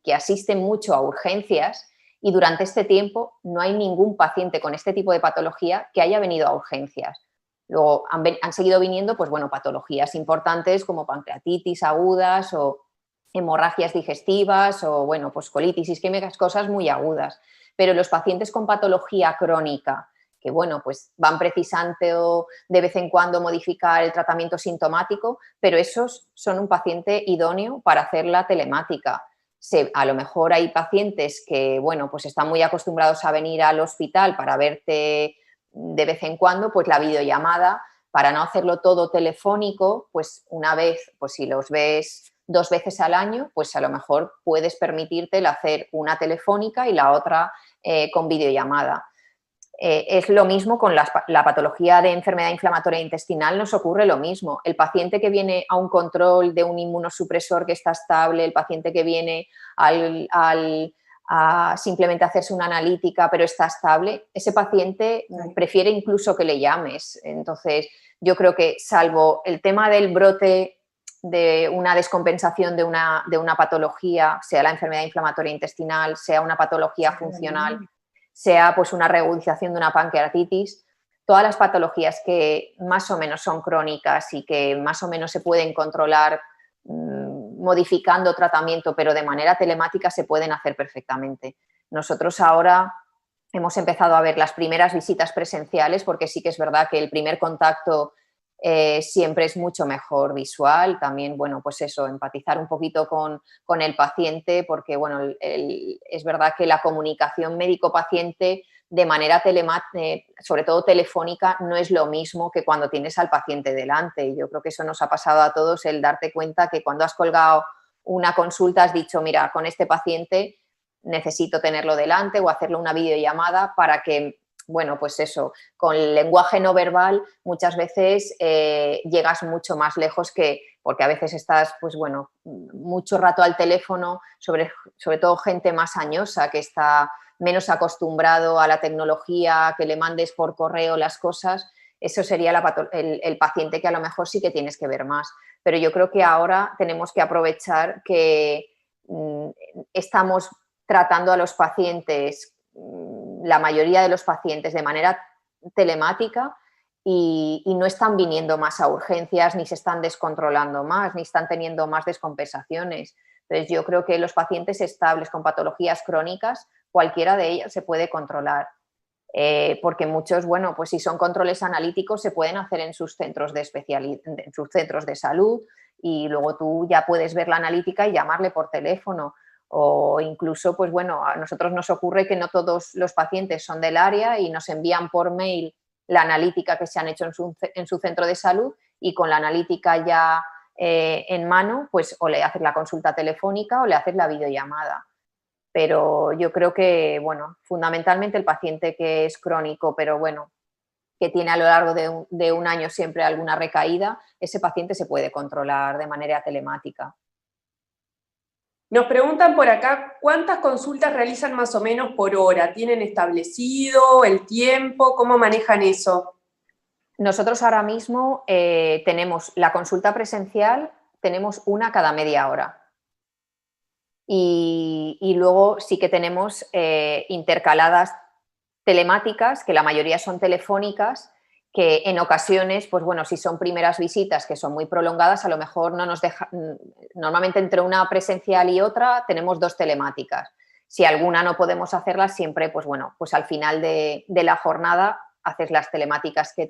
que asisten mucho a urgencias y durante este tiempo no hay ningún paciente con este tipo de patología que haya venido a urgencias. Luego han seguido viniendo, pues bueno, patologías importantes como pancreatitis agudas o hemorragias digestivas o, bueno, pues colitis isquémicas, cosas muy agudas. Pero los pacientes con patología crónica, que bueno, pues van precisando de vez en cuando modificar el tratamiento sintomático, pero esos son un paciente idóneo para hacer la telemática. A lo mejor hay pacientes que, bueno, pues están muy acostumbrados a venir al hospital para verte de vez en cuando, pues la videollamada, para no hacerlo todo telefónico, pues una vez, pues si los ves 2 veces al año, pues a lo mejor puedes permitirte el hacer una telefónica y la otra con videollamada. Es lo mismo con la patología de enfermedad inflamatoria intestinal, nos ocurre lo mismo. El paciente que viene a un control de un inmunosupresor que está estable, el paciente que viene a simplemente hacerse una analítica pero está estable, ese paciente prefiere incluso que le llames. Entonces, yo creo que salvo el tema del brote de una descompensación de una patología, sea la enfermedad inflamatoria intestinal, sea una patología funcional, sea pues una reagudización de una pancreatitis, todas las patologías que más o menos son crónicas y que más o menos se pueden controlar modificando tratamiento, pero de manera telemática se pueden hacer perfectamente. Nosotros ahora hemos empezado a ver las primeras visitas presenciales, porque sí que es verdad que el primer contacto siempre es mucho mejor visual. También, bueno, pues eso, empatizar un poquito con el paciente, porque, bueno, es verdad que la comunicación médico-paciente de manera sobre todo telefónica, no es lo mismo que cuando tienes al paciente delante. Yo creo que eso nos ha pasado a todos, el darte cuenta que cuando has colgado una consulta has dicho, mira, con este paciente necesito tenerlo delante o hacerle una videollamada para que, bueno, pues eso, con el lenguaje no verbal muchas veces llegas mucho más lejos porque a veces estás, pues bueno, mucho rato al teléfono, sobre todo gente más añosa que está menos acostumbrado a la tecnología, que le mandes por correo las cosas. Eso sería el paciente que a lo mejor sí que tienes que ver más. Pero yo creo que ahora tenemos que aprovechar que estamos tratando a los pacientes, la mayoría de los pacientes, de manera telemática y no están viniendo más a urgencias, ni se están descontrolando más, ni están teniendo más descompensaciones. Entonces, yo creo que los pacientes estables con patologías crónicas, cualquiera de ellas se puede controlar. Porque muchos, bueno, pues si son controles analíticos se pueden hacer en sus centros en sus centros de salud y luego tú ya puedes ver la analítica y llamarle por teléfono. O incluso, pues bueno, a nosotros nos ocurre que no todos los pacientes son del área y nos envían por mail la analítica que se han hecho en su centro de salud y con la analítica ya en mano, pues o le haces la consulta telefónica o le haces la videollamada. Pero yo creo que, bueno, fundamentalmente el paciente que es crónico, pero bueno, que tiene a lo largo de un año siempre alguna recaída, ese paciente se puede controlar de manera telemática. Nos preguntan por acá, ¿cuántas consultas realizan más o menos por hora? ¿Tienen establecido el tiempo? ¿Cómo manejan eso? Nosotros ahora mismo tenemos la consulta presencial, tenemos una cada media hora. Y luego sí que tenemos intercaladas telemáticas, que la mayoría son telefónicas, que en ocasiones, pues bueno, si son primeras visitas que son muy prolongadas, a lo mejor no nos deja. Normalmente entre una presencial y otra tenemos 2 telemáticas. Si alguna no podemos hacerlas, siempre, pues bueno, pues al final de la jornada haces las telemáticas que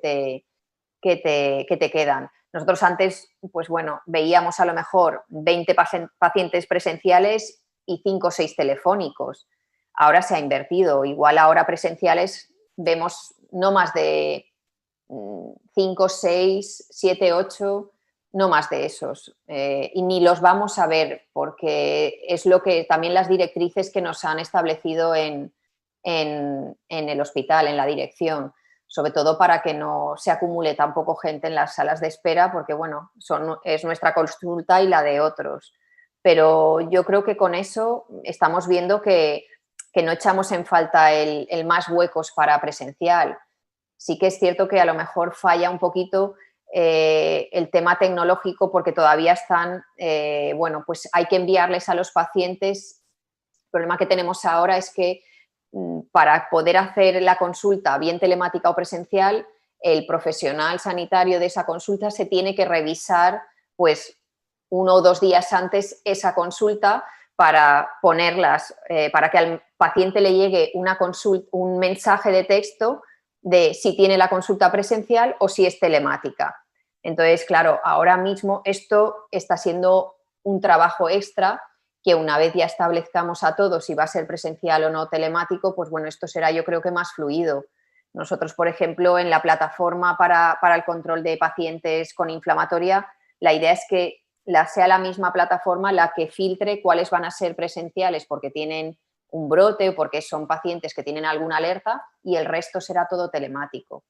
te quedan. Nosotros antes, pues bueno, veíamos a lo mejor 20 pacientes presenciales y 5 o 6 telefónicos. Ahora se ha invertido. Igual ahora presenciales vemos no más de 5, 6, 7, 8, no más de esos. Y ni los vamos a ver porque es lo que también las directrices que nos han establecido en el hospital, en la dirección. Sobre todo para que no se acumule tampoco gente en las salas de espera, porque bueno, es nuestra consulta y la de otros. Pero yo creo que con eso estamos viendo que no echamos en falta el más huecos para presencial. Sí que es cierto que a lo mejor falla un poquito el tema tecnológico porque todavía están, bueno, pues hay que enviarles a los pacientes. El problema que tenemos ahora es que para poder hacer la consulta bien telemática o presencial, el profesional sanitario de esa consulta se tiene que revisar pues 1 o 2 días antes esa consulta para ponerlas, para que al paciente le llegue un mensaje de texto de si tiene la consulta presencial o si es telemática. Entonces, claro, ahora mismo esto está siendo un trabajo extra que una vez ya establezcamos a todos si va a ser presencial o no telemático, pues bueno, esto será yo creo que más fluido. Nosotros, por ejemplo, en la plataforma para el control de pacientes con inflamatoria, la idea es que sea la misma plataforma la que filtre cuáles van a ser presenciales porque tienen un brote o porque son pacientes que tienen alguna alerta y el resto será todo telemático.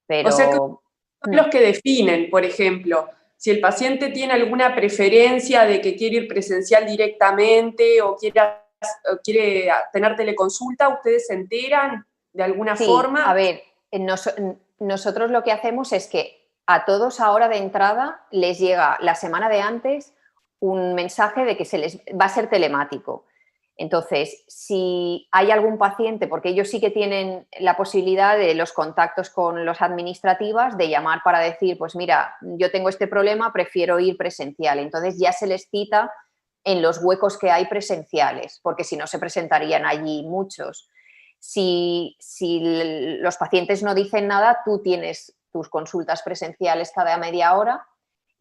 Pero, o sea que son los que definen, por ejemplo, si el paciente tiene alguna preferencia de que quiere ir presencial directamente o quiere tener teleconsulta, ¿ustedes se enteran de alguna forma? A ver, nosotros lo que hacemos es que a todos ahora de entrada les llega la semana de antes un mensaje de que se les va a ser telemático. Entonces, si hay algún paciente, porque ellos sí que tienen la posibilidad de los contactos con los administrativas, de llamar para decir, pues mira, yo tengo este problema, prefiero ir presencial. Entonces ya se les cita en los huecos que hay presenciales, porque si no se presentarían allí muchos. Si los pacientes no dicen nada, tú tienes tus consultas presenciales cada media hora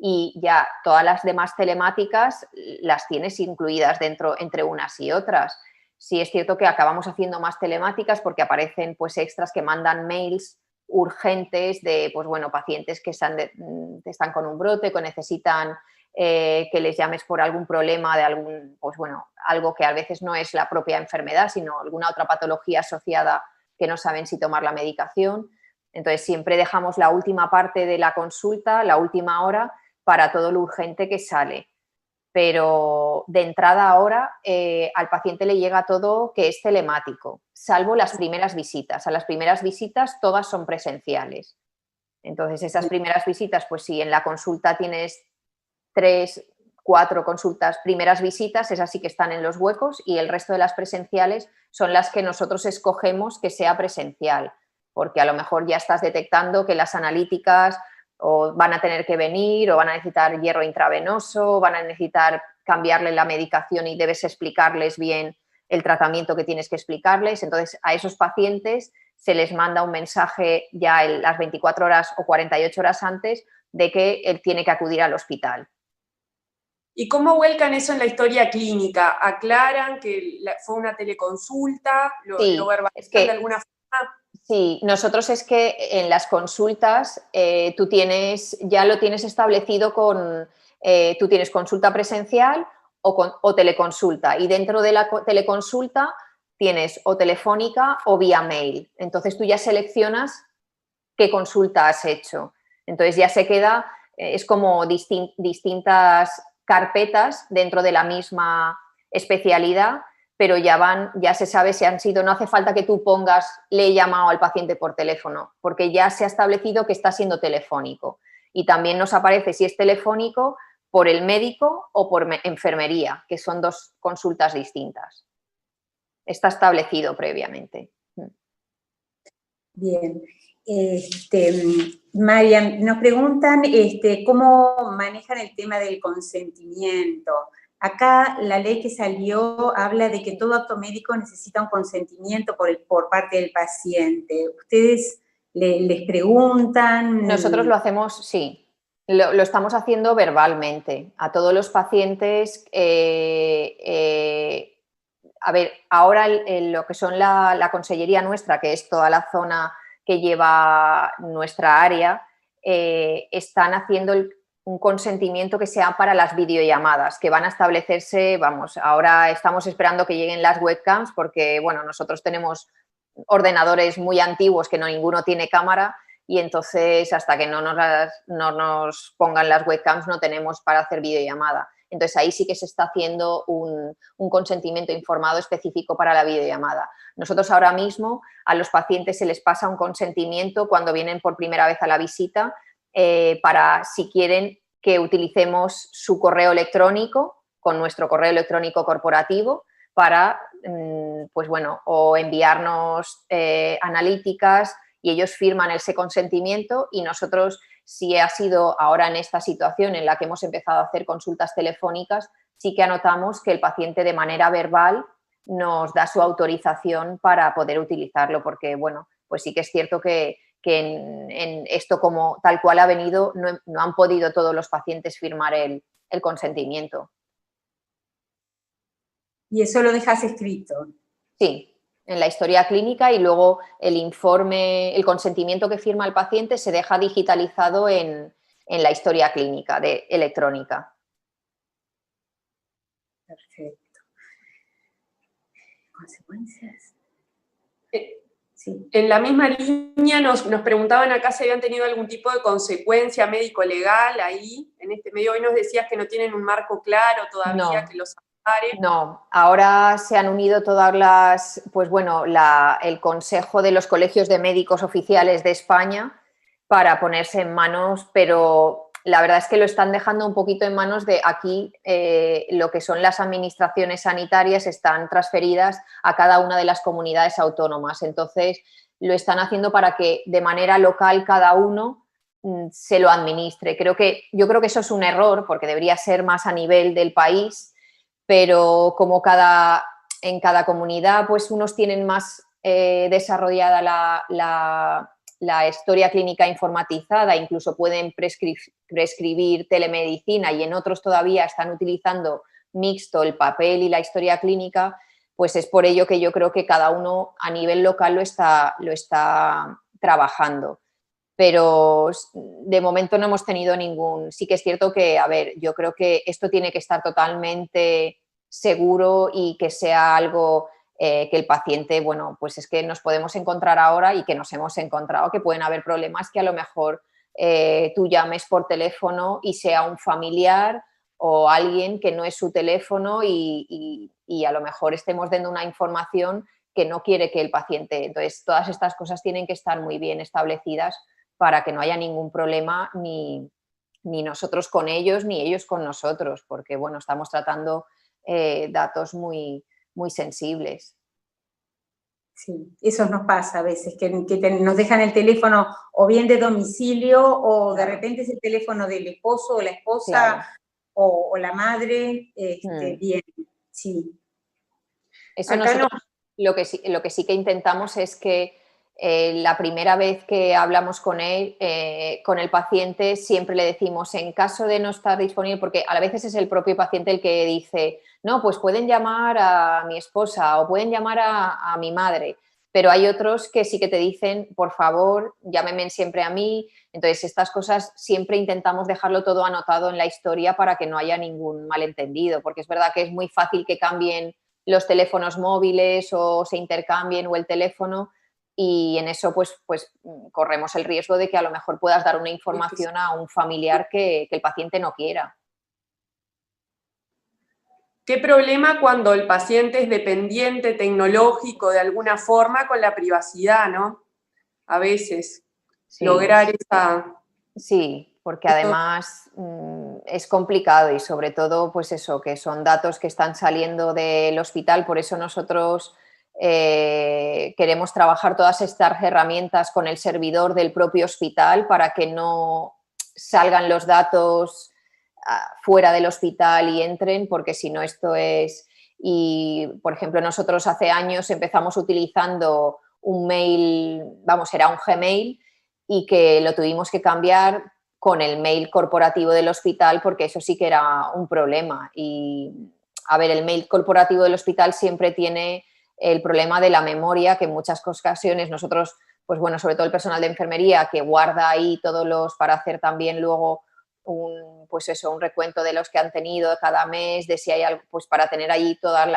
y ya todas las demás telemáticas las tienes incluidas dentro entre unas y otras. Sí es cierto que acabamos haciendo más telemáticas porque aparecen pues extras que mandan mails urgentes de pues bueno, pacientes que están con un brote, que necesitan que les llames por algún problema de algún, pues bueno, algo que a veces no es la propia enfermedad, sino alguna otra patología asociada que no saben si tomar la medicación. Entonces siempre dejamos la última parte de la consulta, la última hora, para todo lo urgente que sale. Pero de entrada ahora al paciente le llega todo que es telemático, salvo las primeras visitas. A las primeras visitas todas son presenciales. Entonces esas primeras visitas, pues si en la consulta tienes 3, 4 consultas, primeras visitas, esas sí que están en los huecos y el resto de las presenciales son las que nosotros escogemos que sea presencial, porque a lo mejor ya estás detectando que las analíticas o van a tener que venir o van a necesitar hierro intravenoso, o van a necesitar cambiarle la medicación y debes explicarles bien el tratamiento que tienes que explicarles. Entonces, a esos pacientes se les manda un mensaje ya las 24 horas o 48 horas antes de que él tiene que acudir al hospital. ¿Y cómo vuelcan eso en la historia clínica? ¿Aclaran que fue una teleconsulta? Sí, ¿Lo verbalizan de alguna forma? Sí, nosotros es que en las consultas tú ya lo tienes establecido tú tienes consulta presencial o teleconsulta y dentro de la teleconsulta tienes o telefónica o vía mail. Entonces tú ya seleccionas qué consulta has hecho. Entonces ya se queda, es como distintas carpetas dentro de la misma especialidad, pero ya se sabe si han sido, no hace falta que tú pongas, le he llamado al paciente por teléfono, porque ya se ha establecido que está siendo telefónico. Y también nos aparece si es telefónico por el médico o por enfermería, que son 2 consultas distintas. Está establecido previamente. Bien. Marian, nos preguntan cómo manejan el tema del consentimiento. Acá la ley que salió habla de que todo acto médico necesita un consentimiento por parte del paciente. ¿Ustedes les preguntan? Nosotros lo hacemos, sí, lo estamos haciendo verbalmente. A todos los pacientes, a ver, ahora lo que son la consellería nuestra, que es toda la zona que lleva nuestra área, están haciendo un consentimiento que sea para las videollamadas, que van a establecerse, vamos, ahora estamos esperando que lleguen las webcams porque, bueno, nosotros tenemos ordenadores muy antiguos que ninguno tiene cámara y entonces hasta que no nos pongan las webcams no tenemos para hacer videollamada. Entonces ahí sí que se está haciendo un consentimiento informado específico para la videollamada. Nosotros ahora mismo a los pacientes se les pasa un consentimiento cuando vienen por primera vez a la visita para si quieren que utilicemos su correo electrónico con nuestro correo electrónico corporativo para, pues bueno, o enviarnos analíticas y ellos firman ese consentimiento y nosotros, si ha sido ahora en esta situación en la que hemos empezado a hacer consultas telefónicas, sí que anotamos que el paciente de manera verbal nos da su autorización para poder utilizarlo, porque, bueno, pues sí que es cierto que en esto como tal cual ha venido, no han podido todos los pacientes firmar el consentimiento. ¿Y eso lo dejas escrito? Sí, en la historia clínica y luego el informe, el consentimiento que firma el paciente se deja digitalizado en la historia clínica electrónica. Perfecto. ¿Consecuencias? Sí. En la misma línea nos preguntaban acá si habían tenido algún tipo de consecuencia médico-legal ahí. En este medio hoy nos decías que no tienen un marco claro todavía, no, que los ampare. No, ahora se han unido todas las, pues bueno, el Consejo de los Colegios de Médicos Oficiales de España para ponerse en manos, pero la verdad es que lo están dejando un poquito en manos de aquí, lo que son las administraciones sanitarias están transferidas a cada una de las comunidades autónomas. Entonces, lo están haciendo para que de manera local cada uno se lo administre. Yo creo que eso es un error, porque debería ser más a nivel del país, pero como en cada comunidad, pues unos tienen más desarrollada la historia clínica informatizada, incluso pueden prescribir telemedicina, y en otros todavía están utilizando mixto el papel y la historia clínica, pues es por ello que yo creo que cada uno a nivel local lo está trabajando. Pero de momento no hemos tenido ningún... Sí que es cierto que, a ver, yo creo que esto tiene que estar totalmente seguro y que sea algo que el paciente, bueno, pues es que nos podemos encontrar ahora y que nos hemos encontrado que pueden haber problemas que a lo mejor tú llames por teléfono y sea un familiar o alguien que no es su teléfono y a lo mejor estemos dando una información que no quiere que el paciente... Entonces, todas estas cosas tienen que estar muy bien establecidas para que no haya ningún problema ni nosotros con ellos ni ellos con nosotros, porque, bueno, estamos tratando datos muy, muy sensibles. Sí, eso nos pasa a veces, que nos dejan el teléfono o bien de domicilio o de repente es el teléfono del esposo o la esposa, claro, o la madre, bien, sí. Eso nosotros lo que sí que intentamos es que la primera vez que hablamos con el paciente, siempre le decimos, en caso de no estar disponible, porque a veces es el propio paciente el que dice, no, pues pueden llamar a mi esposa o pueden llamar a mi madre, pero hay otros que sí que te dicen, por favor, llámenme siempre a mí. Entonces, estas cosas siempre intentamos dejarlo todo anotado en la historia para que no haya ningún malentendido, porque es verdad que es muy fácil que cambien los teléfonos móviles o se intercambien o el teléfono, y en eso pues corremos el riesgo de que a lo mejor puedas dar una información a un familiar que el paciente no quiera. ¿Qué problema cuando el paciente es dependiente tecnológico de alguna forma con la privacidad, ¿no? A veces sí, lograr esa... Sí, porque además es complicado y sobre todo pues eso, que son datos que están saliendo del hospital, por eso nosotros queremos trabajar todas estas herramientas con el servidor del propio hospital para que no salgan los datos fuera del hospital y entren, porque si no esto es... Y, por ejemplo, nosotros hace años empezamos utilizando un mail, vamos, era un Gmail, y que lo tuvimos que cambiar con el mail corporativo del hospital, porque eso sí que era un problema. Y, a ver, el mail corporativo del hospital siempre tiene el problema de la memoria, que en muchas ocasiones nosotros, pues bueno, sobre todo el personal de enfermería, que guarda ahí todos los, para hacer también luego un recuento de los que han tenido cada mes, de si hay algo, pues para tener ahí todas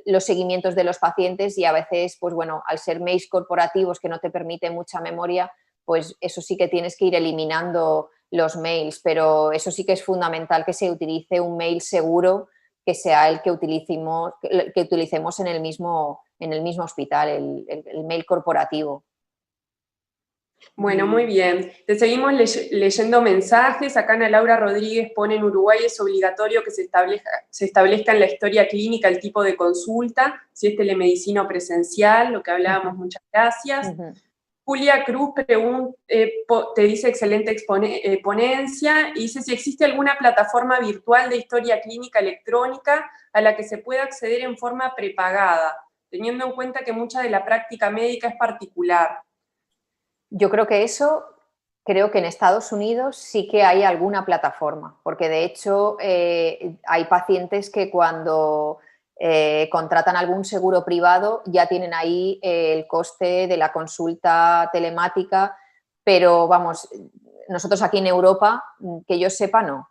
los seguimientos de los pacientes, y a veces, pues bueno, al ser mails corporativos que no te permite mucha memoria, pues eso sí que tienes que ir eliminando los mails, pero eso sí que es fundamental, que se utilice un mail seguro, que sea el que utilicemos en el mismo hospital, el mail corporativo. Bueno, muy bien. Te seguimos leyendo mensajes. Acá Ana Laura Rodríguez pone: en Uruguay es obligatorio que se establezca en la historia clínica el tipo de consulta, si es telemedicina o presencial, lo que hablábamos. Muchas gracias. Julia Cruz te dice excelente ponencia, y dice si existe alguna plataforma virtual de historia clínica electrónica a la que se pueda acceder en forma prepagada, teniendo en cuenta que mucha de la práctica médica es particular. Yo creo que en Estados Unidos sí que hay alguna plataforma, porque de hecho hay pacientes que cuando contratan algún seguro privado ya tienen ahí el coste de la consulta telemática, pero vamos, nosotros aquí en Europa, que yo sepa, no.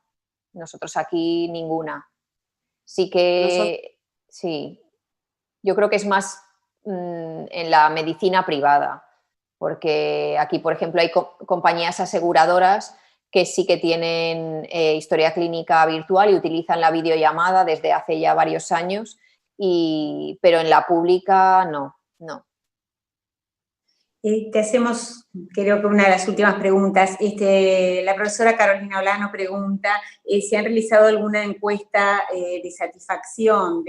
Nosotros aquí ninguna. Sí que, sí, yo creo que es más en la medicina privada, porque aquí, por ejemplo, hay compañías aseguradoras que sí que tienen historia clínica virtual y utilizan la videollamada desde hace ya varios años, pero en la pública no. Te hacemos, creo que una de las últimas preguntas. La profesora Carolina Olano pregunta si han realizado alguna encuesta de satisfacción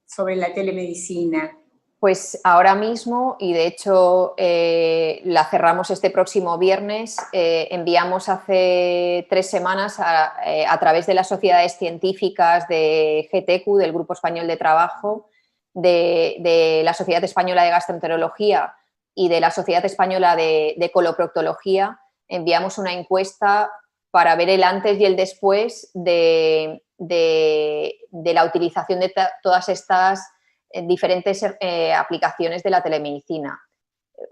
sobre la telemedicina. Pues ahora mismo, y de hecho la cerramos este próximo viernes, enviamos hace 3 semanas a través de las sociedades científicas de GTQ, del Grupo Español de Trabajo, de la Sociedad Española de Gastroenterología y de la Sociedad Española de Coloproctología, enviamos una encuesta para ver el antes y el después de la utilización de todas estas diferentes aplicaciones de la telemedicina.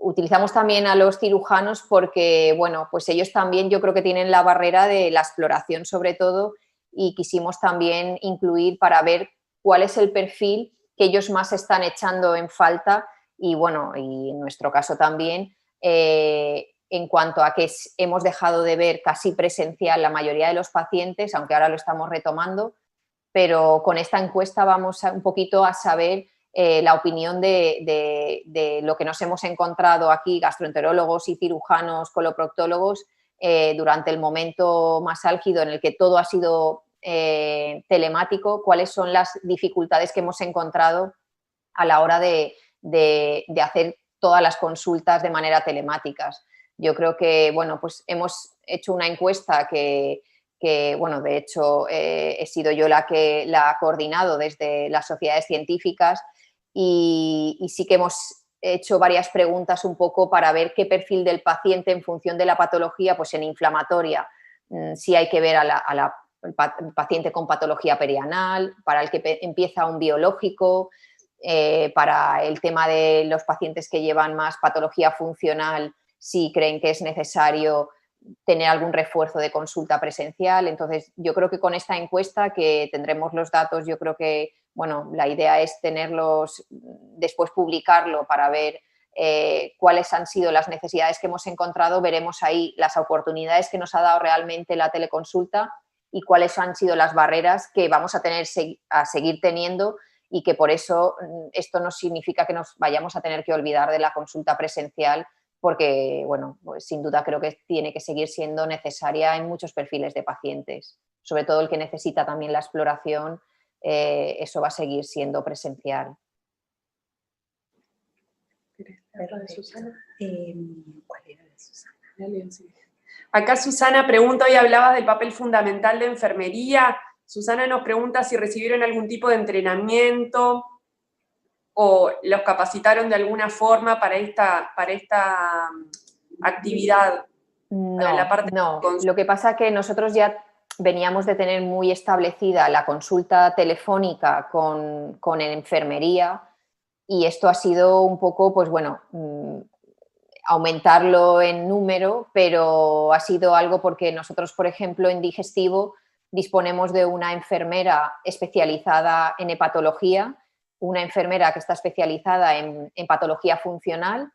Utilizamos también a los cirujanos porque, bueno, pues ellos también yo creo que tienen la barrera de la exploración sobre todo, y quisimos también incluir para ver cuál es el perfil que ellos más están echando en falta, y bueno, y en nuestro caso también, en cuanto a que hemos dejado de ver casi presencial la mayoría de los pacientes, aunque ahora lo estamos retomando, pero con esta encuesta vamos un poquito a saber la opinión de lo que nos hemos encontrado aquí, gastroenterólogos y cirujanos, coloproctólogos, durante el momento más álgido en el que todo ha sido telemático, cuáles son las dificultades que hemos encontrado a la hora de hacer todas las consultas de manera telemática. Yo creo que, bueno, pues hemos hecho una encuesta que bueno, de hecho, he sido yo la que la ha coordinado desde las sociedades científicas, y sí que hemos hecho varias preguntas un poco para ver qué perfil del paciente en función de la patología, pues en inflamatoria, si hay que ver al paciente con patología perianal, para el que empieza un biológico, para el tema de los pacientes que llevan más patología funcional, si creen que es necesario tener algún refuerzo de consulta presencial. Entonces, yo creo que con esta encuesta, que tendremos los datos, yo creo que, bueno, la idea es tenerlos, después publicarlo para ver cuáles han sido las necesidades que hemos encontrado. Veremos ahí las oportunidades que nos ha dado realmente la teleconsulta y cuáles han sido las barreras que vamos a seguir teniendo, y que por eso esto no significa que nos vayamos a tener que olvidar de la consulta presencial, porque, bueno, pues sin duda creo que tiene que seguir siendo necesaria en muchos perfiles de pacientes, sobre todo el que necesita también la exploración, eso va a seguir siendo presencial. Susana. ¿Cuál era de Susana? Acá Susana pregunta, hoy hablabas del papel fundamental de enfermería. Susana nos pregunta si recibieron algún tipo de entrenamiento o los capacitaron de alguna forma para esta actividad. No. Lo que pasa es que nosotros ya veníamos de tener muy establecida la consulta telefónica con enfermería, y esto ha sido un poco, pues bueno, aumentarlo en número, pero ha sido algo porque nosotros, por ejemplo, en digestivo disponemos de una enfermera especializada en hepatología, una enfermera que está especializada en patología funcional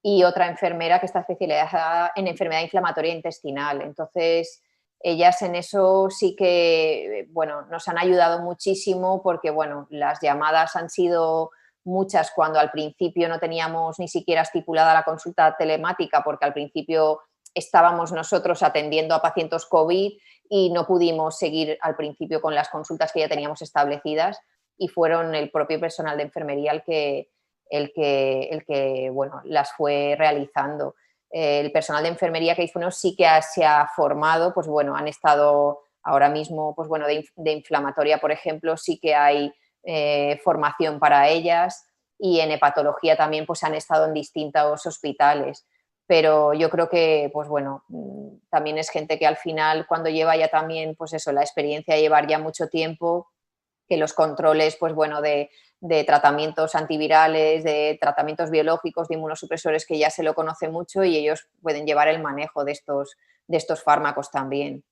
y otra enfermera que está especializada en enfermedad inflamatoria intestinal. Entonces, ellas en eso sí que, bueno, nos han ayudado muchísimo, porque, bueno, las llamadas han sido muchas cuando al principio no teníamos ni siquiera estipulada la consulta telemática, porque al principio estábamos nosotros atendiendo a pacientes COVID y no pudimos seguir al principio con las consultas que ya teníamos establecidas, y fueron el propio personal de enfermería el que bueno, las fue realizando. El personal de enfermería que dispone sí que se ha formado, pues bueno, han estado ahora mismo, pues bueno, de inflamatoria, por ejemplo, sí que hay formación para ellas, y en hepatología también pues han estado en distintos hospitales. Pero yo creo que, pues bueno, también es gente que al final, cuando lleva ya también, pues eso, la experiencia de llevar ya mucho tiempo, que los controles, pues bueno, de tratamientos antivirales, de tratamientos biológicos, de inmunosupresores, que ya se lo conoce mucho, y ellos pueden llevar el manejo de estos fármacos también.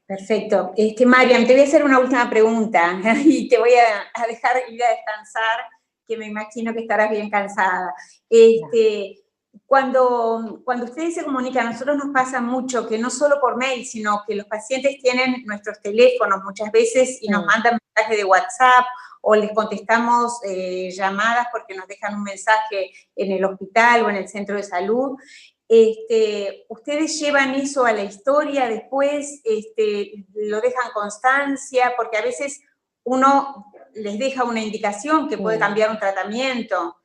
Perfecto. Mariam, te voy a hacer una última pregunta y te voy a dejar ir a descansar, que me imagino que estarás bien cansada. Cuando ustedes se comunican, a nosotros nos pasa mucho que no solo por mail, sino que los pacientes tienen nuestros teléfonos muchas veces y nos mandan mensajes de WhatsApp o les contestamos llamadas porque nos dejan un mensaje en el hospital o en el centro de salud. ¿Ustedes llevan eso a la historia después? ¿Lo dejan constancia? Porque a veces uno les deja una indicación que puede cambiar un tratamiento.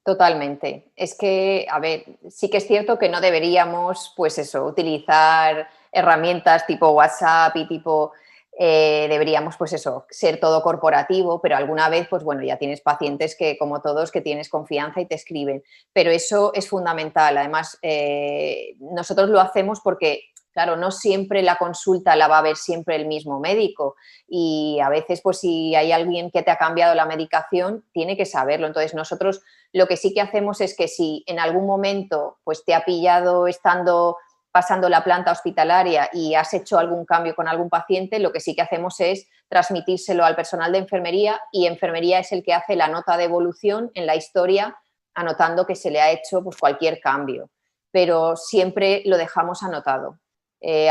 Totalmente. Es que, a ver, sí que es cierto que no deberíamos, pues eso, utilizar herramientas tipo WhatsApp y tipo, deberíamos, pues eso, ser todo corporativo, pero alguna vez, pues bueno, ya tienes pacientes que, como todos, que tienes confianza y te escriben. Pero eso es fundamental. Además, nosotros lo hacemos porque, claro, no siempre la consulta la va a ver siempre el mismo médico y a veces, pues si hay alguien que te ha cambiado la medicación, tiene que saberlo. Entonces, nosotros lo que sí que hacemos es que si en algún momento pues, te ha pillado pasando la planta hospitalaria y has hecho algún cambio con algún paciente, lo que sí que hacemos es transmitírselo al personal de enfermería y enfermería es el que hace la nota de evolución en la historia, anotando que se le ha hecho pues, cualquier cambio. Pero siempre lo dejamos anotado.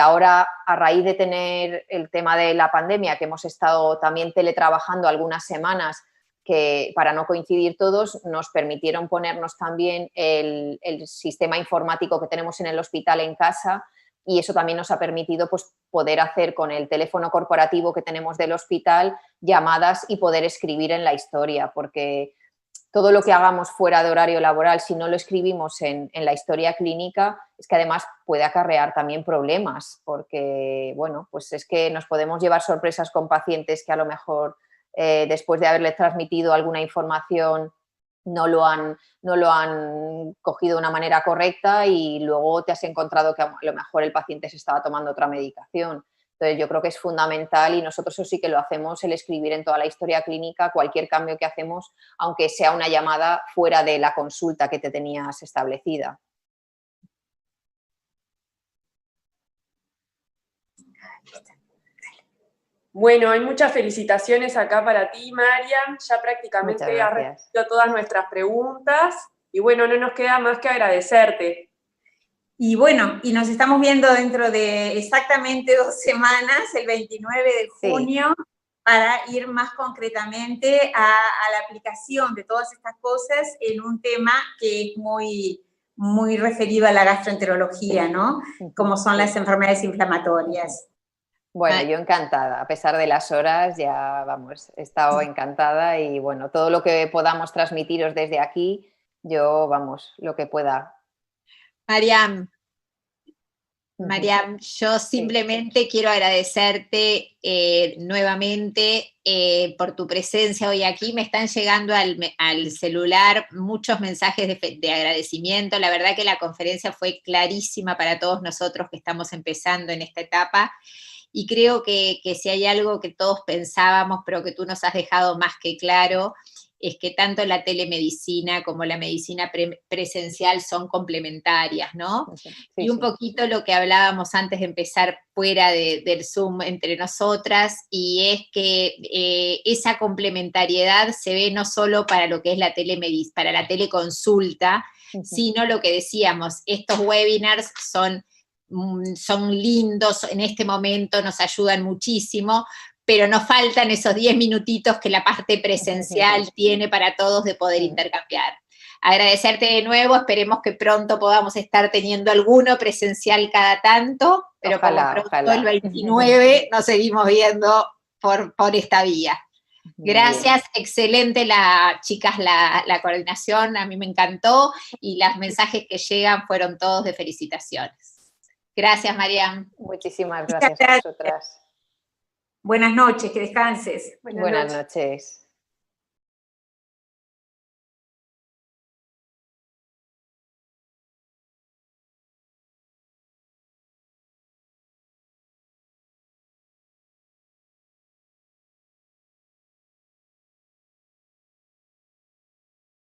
Ahora, a raíz de tener el tema de la pandemia, que hemos estado también teletrabajando algunas semanas, que para no coincidir todos nos permitieron ponernos también el sistema informático que tenemos en el hospital en casa y eso también nos ha permitido pues, poder hacer con el teléfono corporativo que tenemos del hospital llamadas y poder escribir en la historia, porque todo lo que hagamos fuera de horario laboral, si no lo escribimos en la historia clínica, es que además puede acarrear también problemas, porque, bueno, pues es que nos podemos llevar sorpresas con pacientes que a lo mejor después de haberles transmitido alguna información no lo han cogido de una manera correcta y luego te has encontrado que a lo mejor el paciente se estaba tomando otra medicación. Entonces yo creo que es fundamental y nosotros eso sí que lo hacemos, el escribir en toda la historia clínica cualquier cambio que hacemos, aunque sea una llamada fuera de la consulta que te tenías establecida. Bueno, hay muchas felicitaciones acá para ti, Marian. Ya prácticamente has respondido todas nuestras preguntas. Y bueno, no nos queda más que agradecerte. Y bueno, y nos estamos viendo dentro de exactamente 2 semanas, el 29 de junio, para ir más concretamente a la aplicación de todas estas cosas en un tema que es muy, muy referido a la gastroenterología, ¿no? Como son las enfermedades inflamatorias. Bueno, yo encantada, a pesar de las horas, ya vamos, he estado encantada y bueno, todo lo que podamos transmitiros desde aquí, yo, vamos, lo que pueda. Mariam, yo simplemente quiero agradecerte nuevamente por tu presencia hoy aquí. Me están llegando al celular muchos mensajes de agradecimiento. La verdad que la conferencia fue clarísima para todos nosotros que estamos empezando en esta etapa. Y creo que si hay algo que todos pensábamos, pero que tú nos has dejado más que claro, es que tanto la telemedicina como la medicina presencial son complementarias, ¿no? Sí, y un poquito lo que hablábamos antes de empezar fuera del Zoom entre nosotras, y es que esa complementariedad se ve no solo para lo que es la para la teleconsulta, sino lo que decíamos, estos webinars son lindos en este momento, nos ayudan muchísimo, pero nos faltan esos 10 minutitos que la parte presencial tiene para todos de poder intercambiar. Agradecerte de nuevo, esperemos que pronto podamos estar teniendo alguno presencial cada tanto, pero ojalá, como pronto el 29 nos seguimos viendo por esta vía. Gracias, excelente chicas la coordinación, a mí me encantó y los mensajes que llegan fueron todos de felicitaciones. Gracias, Mariam. Muchísimas gracias a vosotras. Buenas noches, que descanses. Buenas noches.